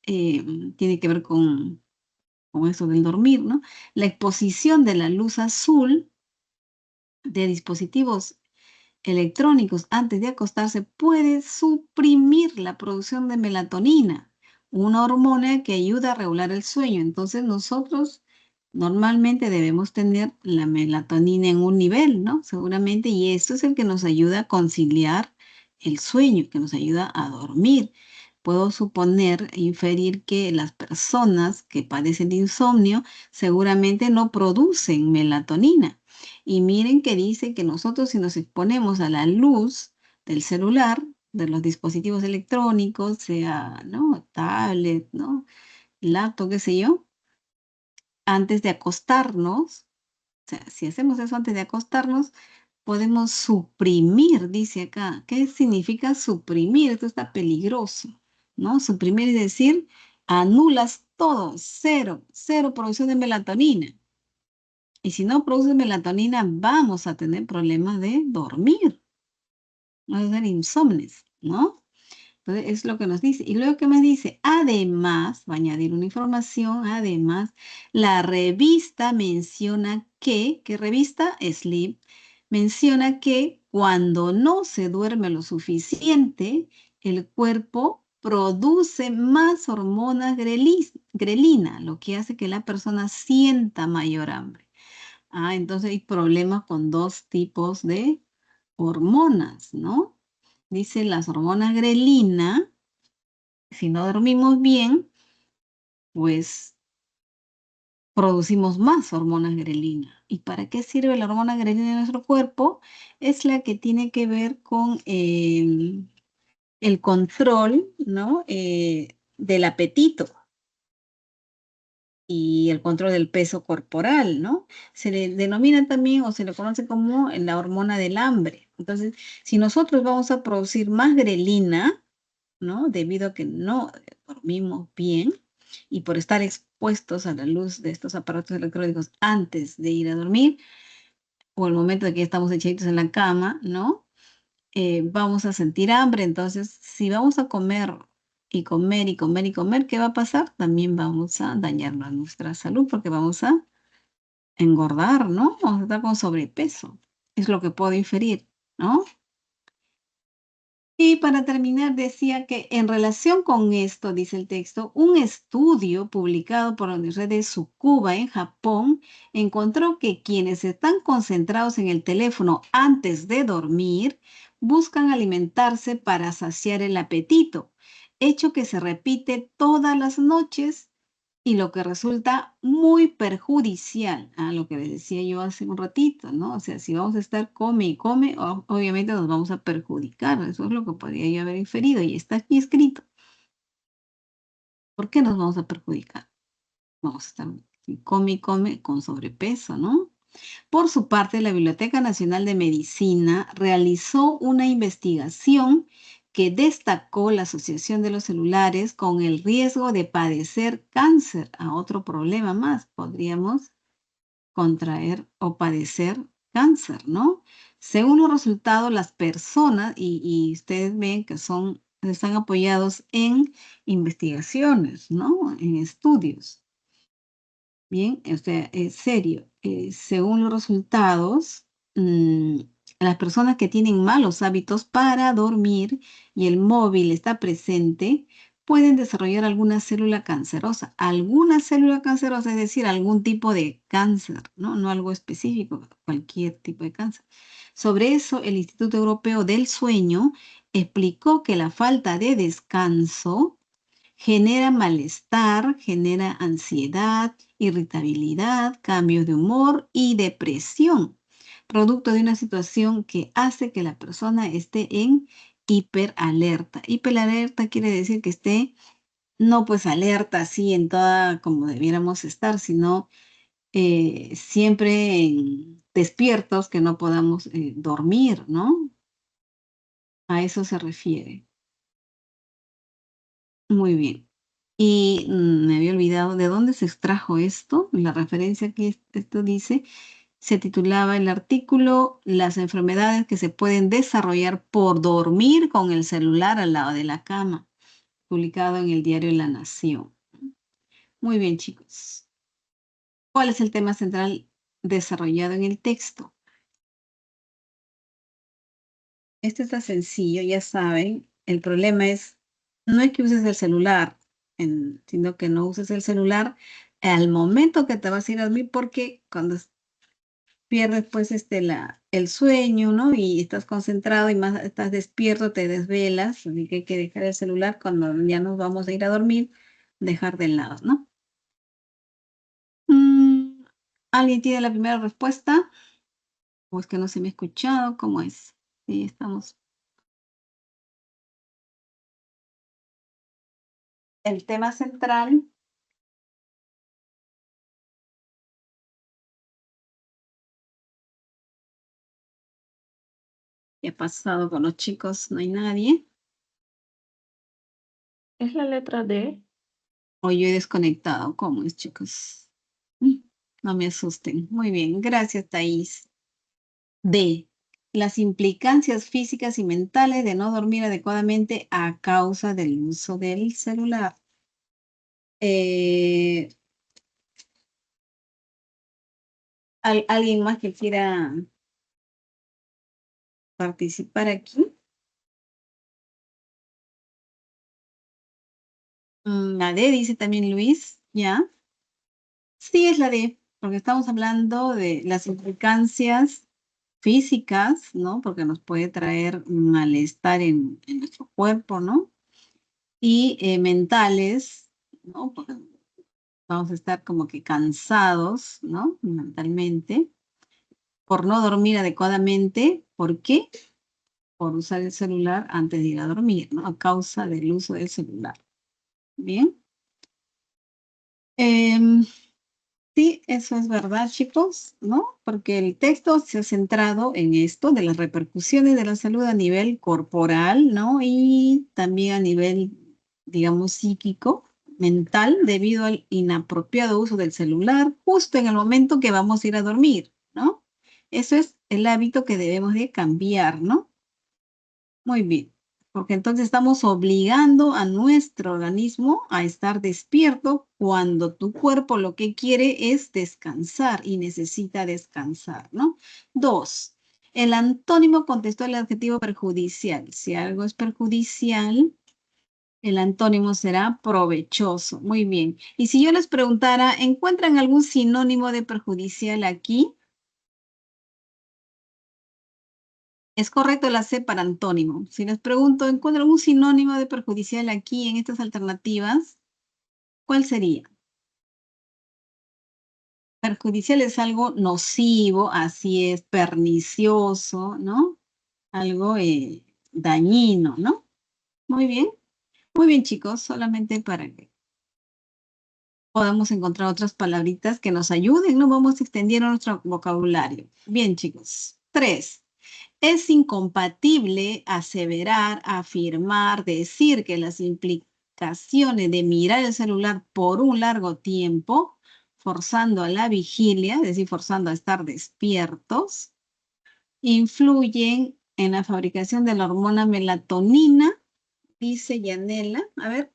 Tiene que ver con eso del dormir, ¿no? La exposición de la luz azul de dispositivos electrónicos antes de acostarse puede suprimir la producción de melatonina, una hormona que ayuda a regular el sueño. Entonces nosotros normalmente debemos tener la melatonina en un nivel, ¿no? Seguramente, y esto es el que nos ayuda a conciliar el sueño, que nos ayuda a dormir. Puedo suponer, inferir que las personas que padecen de insomnio seguramente no producen melatonina. Y miren que dice que nosotros si nos exponemos a la luz del celular, de los dispositivos electrónicos, sea, ¿no? Tablet, ¿no? Laptop, qué sé yo, antes de acostarnos, o sea, si hacemos eso antes de acostarnos, podemos suprimir, dice acá. ¿Qué significa suprimir? Esto está peligroso, ¿no? Suprimir es decir, anulas todo, cero producción de melatonina. Y si no produce melatonina, vamos a tener problemas de dormir. Vamos a tener insomnes, ¿no? Entonces, es lo que nos dice. Y luego, ¿qué más dice? Además, va a añadir una información, además, la revista menciona ¿qué revista? Sleep, menciona que cuando no se duerme lo suficiente, el cuerpo produce más hormonas grelina, lo que hace que la persona sienta mayor hambre. Entonces hay problemas con 2 tipos de hormonas, ¿no? Dice las hormonas grelina, si no dormimos bien, pues producimos más hormonas grelina. ¿Y para qué sirve la hormona grelina en nuestro cuerpo? Es la que tiene que ver con el control, ¿no? Del apetito y el control del peso corporal, ¿no? Se le denomina también o se le conoce como la hormona del hambre. Entonces, si nosotros vamos a producir más grelina, ¿no? Debido a que no dormimos bien y por estar expuestos a la luz de estos aparatos electrónicos antes de ir a dormir o el momento de que estamos echaditos en la cama, ¿no? Vamos a sentir hambre. Entonces, si vamos a comer y comer y comer y comer, ¿qué va a pasar? También vamos a dañar nuestra salud porque vamos a engordar, ¿no? Vamos a estar con sobrepeso. Es lo que puedo inferir, ¿no? Y para terminar, decía que en relación con esto, dice el texto, un estudio publicado por la Universidad de Tsukuba en Japón encontró que quienes están concentrados en el teléfono antes de dormir buscan alimentarse para saciar el apetito, hecho que se repite todas las noches y lo que resulta muy perjudicial a lo que les decía yo hace un ratito, ¿no? O sea, si vamos a estar come y come, obviamente nos vamos a perjudicar. Eso es lo que podría yo haber inferido y está aquí escrito. ¿Por qué nos vamos a perjudicar? Vamos a estar come y come con sobrepeso, ¿no? Por su parte, la Biblioteca Nacional de Medicina realizó una investigación que destacó la asociación de los celulares con el riesgo de padecer cáncer. A otro problema más, podríamos contraer o padecer cáncer, ¿no? Según los resultados, las personas, y ustedes ven que están apoyados en investigaciones, ¿no? En estudios. Bien, o sea, es serio. Según los resultados, las personas que tienen malos hábitos para dormir y el móvil está presente, pueden desarrollar alguna célula cancerosa. Alguna célula cancerosa, es decir, algún tipo de cáncer, ¿no? No algo específico, cualquier tipo de cáncer. Sobre eso, el Instituto Europeo del Sueño explicó que la falta de descanso genera malestar, genera ansiedad, irritabilidad, cambios de humor y depresión, producto de una situación que hace que la persona esté en hiperalerta. Hiperalerta quiere decir que esté, no pues alerta así en toda como debiéramos estar, sino siempre despiertos, que no podamos dormir, ¿no? A eso se refiere. Muy bien. Y me había olvidado de dónde se extrajo esto. La referencia que esto dice, se titulaba el artículo Las enfermedades que se pueden desarrollar por dormir con el celular al lado de la cama, publicado en el diario La Nación. Muy bien, chicos. ¿Cuál es el tema central desarrollado en el texto? Este está sencillo, ya saben. El problema no es que uses el celular, sino que no uses el celular al momento que te vas a ir a dormir, porque cuando pierdes pues el sueño, ¿no? Y estás concentrado y más estás despierto, te desvelas, así que hay que dejar el celular cuando ya nos vamos a ir a dormir, dejar de lado, ¿no? ¿Alguien tiene la primera respuesta? ¿O es que no se me ha escuchado? ¿Cómo es? Sí, estamos. El tema central. ¿Qué ha pasado con los chicos? ¿No hay nadie? ¿Es la letra D? O yo he desconectado. ¿Cómo es, chicos? No me asusten. Muy bien. Gracias, Thais. D. Las implicancias físicas y mentales de no dormir adecuadamente a causa del uso del celular. ¿Alguien más que quiera participar aquí? La D, dice también Luis, ¿ya? Sí, es la D, porque estamos hablando de las implicancias físicas, ¿no? Porque nos puede traer malestar en nuestro cuerpo, ¿no? Y mentales, ¿no? Porque vamos a estar como que cansados, ¿no? Mentalmente, por no dormir adecuadamente. ¿Por qué? Por usar el celular antes de ir a dormir, ¿no? A causa del uso del celular. Bien. Sí, eso es verdad, chicos, ¿no? Porque el texto se ha centrado en esto de las repercusiones de la salud a nivel corporal, ¿no? Y también a nivel, digamos, psíquico, mental, debido al inapropiado uso del celular justo en el momento que vamos a ir a dormir, ¿no? Eso es el hábito que debemos de cambiar, ¿no? Muy bien, porque entonces estamos obligando a nuestro organismo a estar despierto cuando tu cuerpo lo que quiere es descansar y necesita descansar, ¿no? 2. El antónimo contestó el adjetivo perjudicial. Si algo es perjudicial, el antónimo será provechoso. Muy bien. Y si yo les preguntara, ¿encuentran algún sinónimo de perjudicial aquí? Es correcto la C para antónimo. Si les pregunto, ¿encuentran algún sinónimo de perjudicial aquí en estas alternativas? ¿Cuál sería? Perjudicial es algo nocivo, así es, pernicioso, ¿no? Algo dañino, ¿no? Muy bien. Muy bien, chicos, solamente para que podamos encontrar otras palabritas que nos ayuden, ¿no? Vamos extendiendo nuestro vocabulario. Bien, chicos. 3. Es incompatible aseverar, afirmar, decir que las implicaciones de mirar el celular por un largo tiempo, forzando a la vigilia, es decir, forzando a estar despiertos, influyen en la fabricación de la hormona melatonina, dice Yanela. A ver,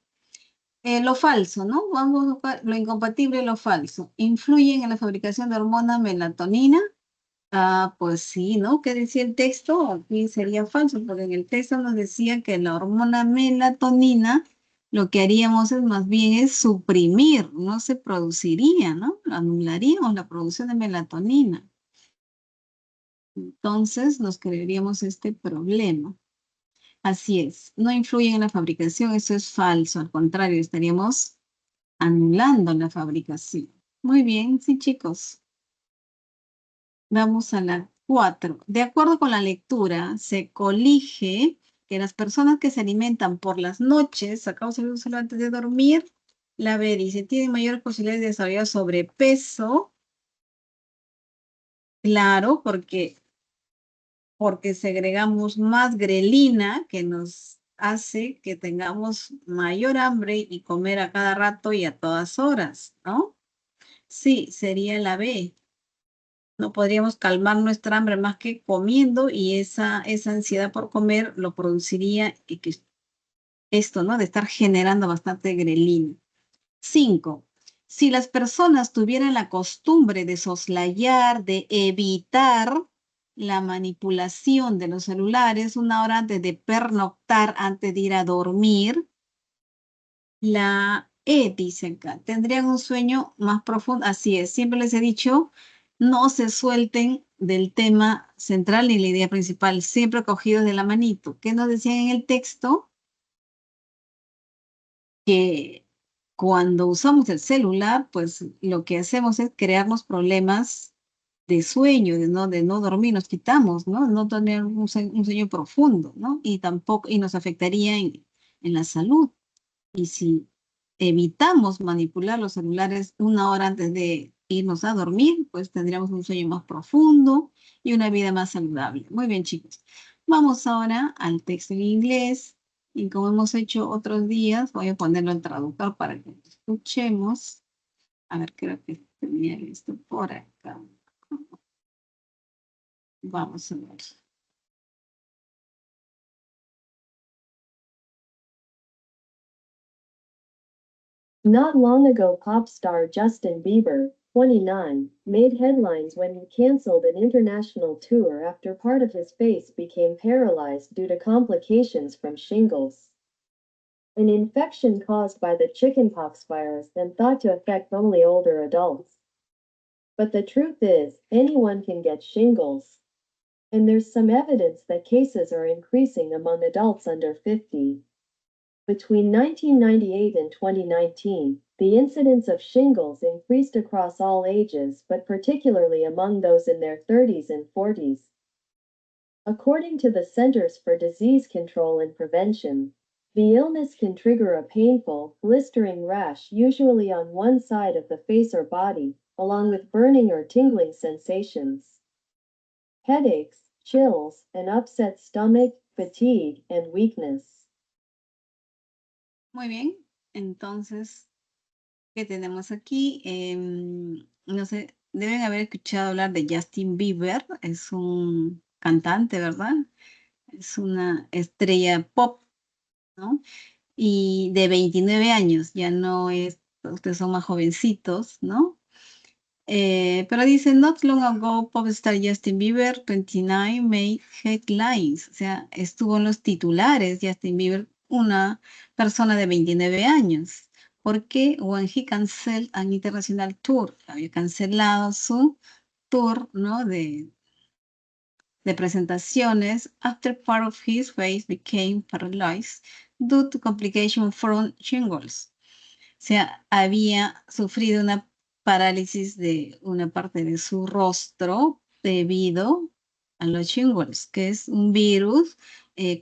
lo falso, ¿no? Vamos a buscar lo incompatible y lo falso. ¿Influyen en la fabricación de hormona melatonina? Ah, pues sí, ¿no? ¿Qué decía el texto? Aquí sería falso, porque en el texto nos decía que la hormona melatonina lo que haríamos es más bien es suprimir, no se produciría, ¿no? Anularíamos la producción de melatonina. Entonces nos crearíamos este problema. Así es, no influyen en la fabricación, eso es falso, al contrario, estaríamos anulando la fabricación. Muy bien, sí, chicos. Vamos a la 4. De acuerdo con la lectura, se colige que las personas que se alimentan por las noches, a causa del uso antes de dormir, la B dice, tienen mayores posibilidades de desarrollar sobrepeso. Claro, porque segregamos más grelina que nos hace que tengamos mayor hambre y comer a cada rato y a todas horas, ¿no? Sí, sería la B. No podríamos calmar nuestra hambre más que comiendo y esa ansiedad por comer lo produciría esto, ¿no? De estar generando bastante grelina. 5. Si las personas tuvieran la costumbre de soslayar, de evitar la manipulación de los celulares una hora antes de pernoctar, antes de ir a dormir, la E dice acá, tendrían un sueño más profundo. Así es, siempre les he dicho, no se suelten del tema central ni la idea principal, siempre cogidos de la manito. ¿Qué nos decían en el texto? Que cuando usamos el celular, pues lo que hacemos es crearnos problemas de sueño, de no dormir, nos quitamos, ¿no? No tener un sueño profundo, ¿no? Y tampoco, y nos afectaría en la salud. Y si evitamos manipular los celulares una hora antes de irnos a dormir, pues tendríamos un sueño más profundo y una vida más saludable. Muy bien, chicos. Vamos ahora al texto en inglés. Y como hemos hecho otros días, voy a ponerlo en traductor para que lo escuchemos. A ver, creo que tenía listo por acá. Vamos a ver. Not long ago, pop star Justin Bieber, 29, made headlines when he canceled an international tour after part of his face became paralyzed due to complications from shingles, an infection caused by the chickenpox virus and thought to affect only older adults. But the truth is, anyone can get shingles. And there's some evidence that cases are increasing among adults under 50. Between 1998 and 2019, the incidence of shingles increased across all ages, but particularly among those in their 30s and 40s. According to the Centers for Disease Control and Prevention, the illness can trigger a painful, blistering rash usually on one side of the face or body, along with burning or tingling sensations, headaches, chills, an upset stomach, fatigue, and weakness. Muy bien. Entonces, ¿qué tenemos aquí? No sé, deben haber escuchado hablar de Justin Bieber. Es un cantante, ¿verdad? Es una estrella pop, ¿no? Y de 29 años, ya no es, ustedes son más jovencitos, ¿no? Pero dice, not long ago, pop star Justin Bieber, 29, made headlines. O sea, estuvo en los titulares Justin Bieber, una persona de 29 años. ¿Por qué? When he canceled an international tour. Había cancelado su tour, ¿no? De presentaciones, after part of his face became paralyzed due to complications from shingles. O sea, había sufrido una parálisis de una parte de su rostro debido a los shingles, que es un virus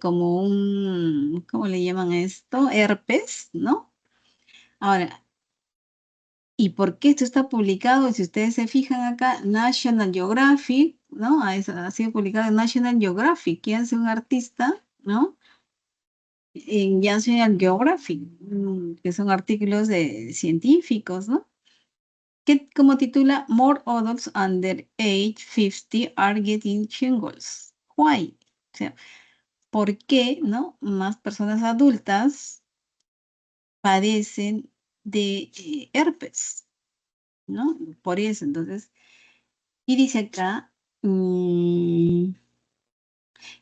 como un, ¿cómo le llaman esto? Herpes, ¿no? Ahora, ¿y por qué esto está publicado? Si ustedes se fijan acá, National Geographic, ¿no? Ha sido publicado en National Geographic. ¿Quién es un artista, no? En National Geographic, que son artículos de científicos, ¿no? Que como titula More adults under age 50 are getting shingles. Why? O sea, ¿por qué, no? Más personas adultas padecen de herpes, ¿no? Por eso, entonces, y dice acá,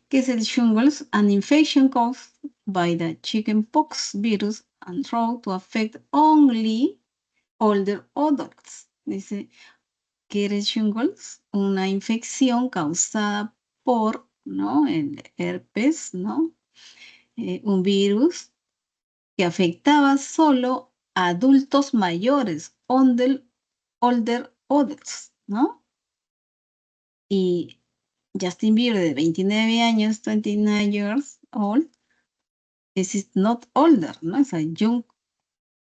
¿qué es el shingles? An infection caused by the chickenpox virus and thought to affect only older adults. Dice, ¿qué es shingles? Una infección causada por, ¿no? El herpes, ¿no? Un virus que afectaba solo a adultos mayores, older adults, ¿no? Y Justin Bieber, de 29 años, 29 years old, this is not older, ¿no? Es a young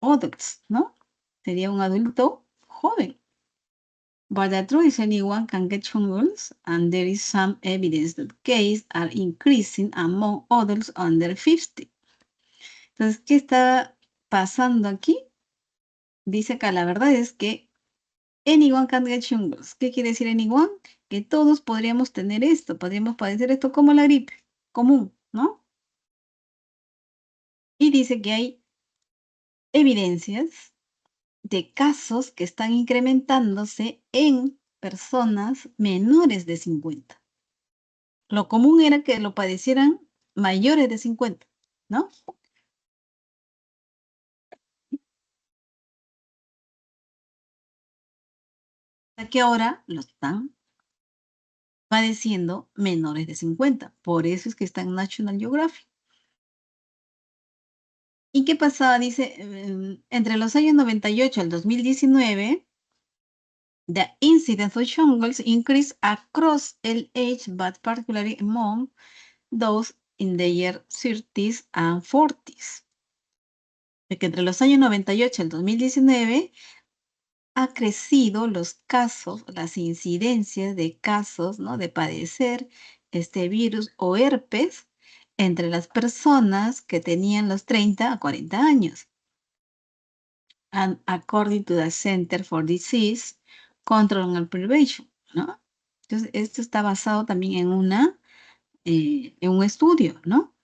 adults, ¿no? Sería un adulto joven. But the truth is anyone can get shingles, and there is some evidence that cases are increasing among adults under 50. Entonces, ¿qué está pasando aquí? Dice acá, la verdad es que anyone can get shingles. ¿Qué quiere decir anyone? Que todos podríamos tener esto, podríamos padecer esto como la gripe común, ¿no? Y dice que hay evidencias de casos que están incrementándose en personas menores de 50. Lo común era que lo padecieran mayores de 50, ¿no? Que ahora lo están padeciendo menores de 50. Por eso es que está en National Geographic. ¿Y qué pasaba? Dice, entre los años 98 al 2019, the incidence of shingles increased across all age, but particularly among those in their 30s and 40s. De que entre los años 98 al 2019 ha crecido los casos, las incidencias de casos, ¿no? De padecer este virus o herpes entre las personas que tenían los 30 a 40 años. And according to the Center for Disease Control and Prevention, ¿no? Entonces, esto está basado también en un estudio, ¿no?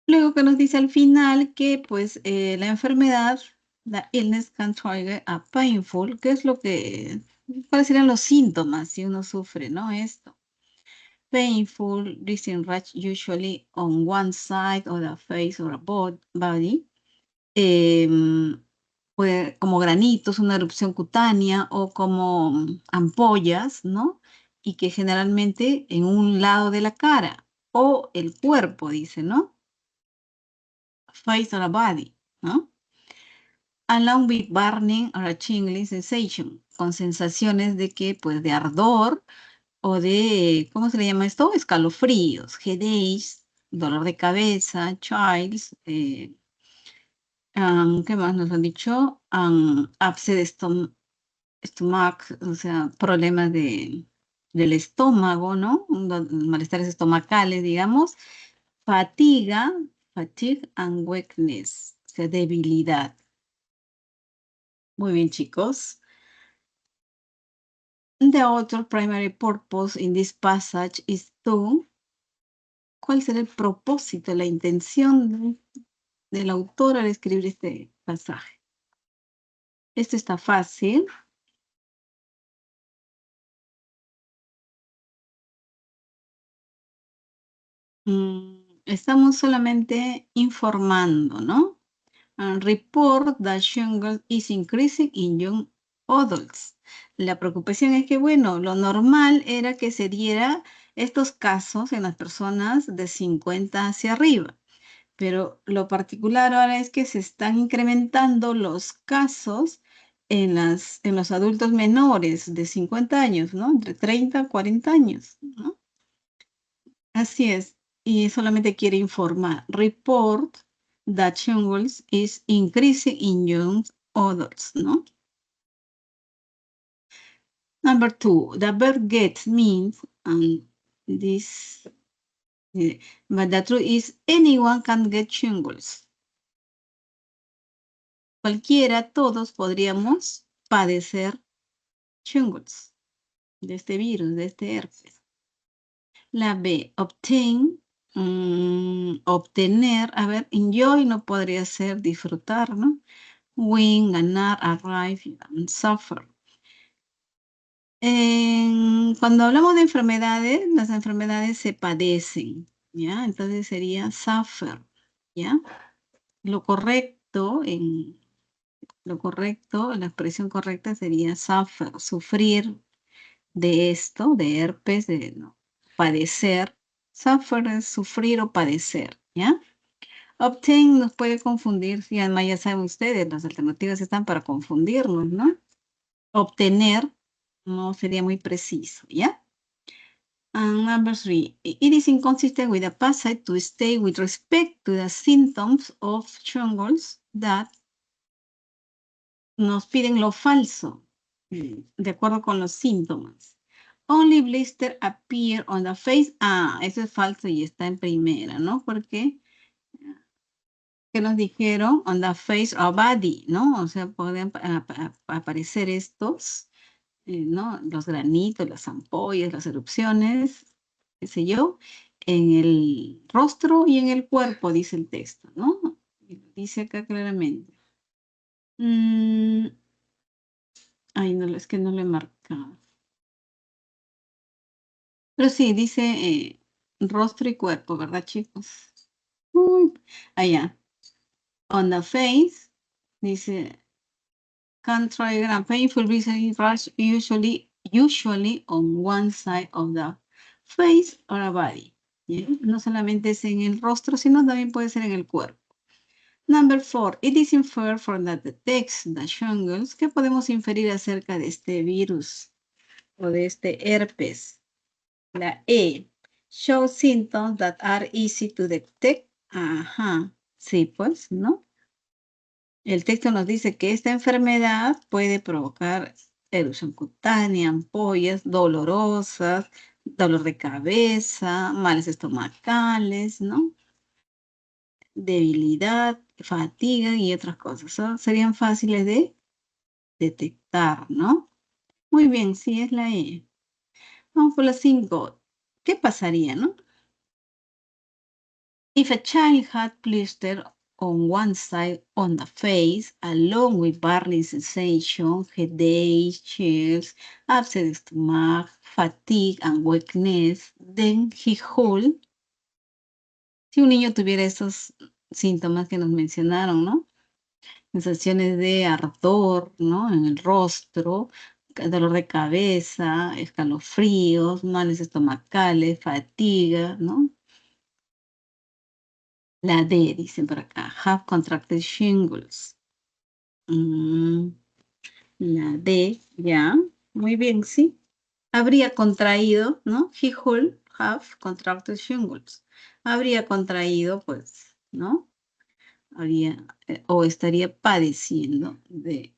Luego que nos dice al final que, pues, la enfermedad, la illness can trigger a painful, ¿qué es lo que, cuáles serían los síntomas si uno sufre, ¿no? Esto. Painful, recent rash usually on one side of the face or body. Como granitos, una erupción cutánea o como ampollas, ¿no? Y que generalmente en un lado de la cara o el cuerpo, dice, ¿no? Face or body, ¿no? Along with burning or a tingling sensation, con sensaciones de que, pues, de ardor o de, ¿cómo se le llama esto? Escalofríos, headaches, dolor de cabeza, chills, ¿qué más nos han dicho? Upset stomach, o sea, problemas del estómago, ¿no? Malestares estomacales, digamos. Fatigue and weakness, o sea, debilidad. Muy bien, chicos. The author primary purpose in this passage is to... ¿Cuál será el propósito, la intención del autor al escribir este pasaje? Esto está fácil. Estamos solamente informando, ¿no? Report that shingles is increasing in young adults. La preocupación es que, bueno, lo normal era que se diera estos casos en las personas de 50 hacia arriba. Pero lo particular ahora es que se están incrementando los casos en los adultos menores de 50 años, ¿no? Entre 30 y 40 años, ¿no? Así es. Y solamente quiere informar. Report that shingles is increasing in young adults, ¿no? Number 2, the verb gets means, and this, but the truth is anyone can get shingles. Cualquiera, todos podríamos padecer shingles, de este virus, de este herpes. La B, obtain, obtener, a ver, enjoy no podría ser disfrutar, ¿no? Win, ganar, arrive, and suffer. Cuando hablamos de enfermedades, las enfermedades se padecen, ¿ya? Entonces sería suffer, ¿ya? Lo correcto, la expresión correcta sería suffer, sufrir de esto, de herpes, de no, padecer. Suffer es sufrir o padecer, ¿ya? Obtain nos puede confundir, y además ya saben ustedes, las alternativas están para confundirnos, ¿no? Obtener no sería muy preciso, ¿ya? And number 3, it is inconsistent with the passage to state with respect to the symptoms of shingles that nos piden lo falso, de acuerdo con los síntomas. Only blister appear on the face. Ah, eso es falso y está en primera, ¿no? Porque que nos dijeron on the face or body, ¿no? O sea, pueden aparecer estos, ¿no? Los granitos, las ampollas, las erupciones, qué sé yo, en el rostro y en el cuerpo, dice el texto, ¿no? Dice acá claramente. Ay, no, es que no lo he marcado. Pero sí, dice rostro y cuerpo, ¿verdad, chicos? Allá. On the face, dice, can trigram painful visiting rash usually on one side of the face or a body. ¿Yeah? No solamente es en el rostro, sino también puede ser en el cuerpo. Number 4, it is inferred from the text, the shingles. ¿Qué podemos inferir acerca de este virus o de este herpes? La E, show symptoms that are easy to detect. Ajá, sí, pues, ¿no? El texto nos dice que esta enfermedad puede provocar erupción cutánea, ampollas dolorosas, dolor de cabeza, males estomacales, ¿no? Debilidad, fatiga y otras cosas. Serían fáciles de detectar, ¿no? Muy bien, sí, es la E. Vamos por la 5. ¿Qué pasaría, no? If a child had blister on one side on the face, along with burning sensation, headache, chills, upset stomach, fatigue, and weakness, then he would. Si un niño tuviera estos síntomas que nos mencionaron, ¿no? Sensaciones de ardor, ¿no? En el rostro, dolor de cabeza, escalofríos, males estomacales, fatiga, ¿no? La D, dicen por acá, have contracted shingles. La D, ya, muy bien, sí. Habría contraído, ¿no? He would have contracted shingles. Habría contraído, pues, ¿no? Habría, o estaría padeciendo de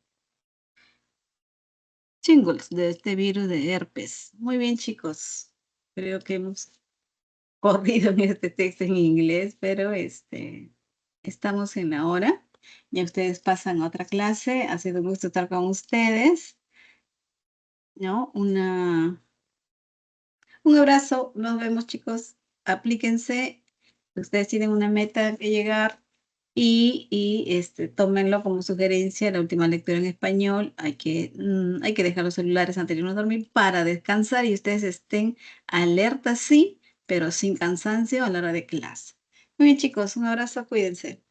shingles, de este virus de herpes. Muy bien, chicos. Creo que hemos corrido en este texto en inglés, pero estamos en la hora. Ya ustedes pasan a otra clase. Ha sido un gusto estar con ustedes. ¿No? Un abrazo. Nos vemos, chicos. Aplíquense. Ustedes tienen una meta que llegar tómenlo como sugerencia, la última lectura en español. Hay que dejar los celulares antes de irnos a dormir para descansar y ustedes estén alertas, sí, pero sin cansancio a la hora de clase. Muy bien, chicos, un abrazo, cuídense.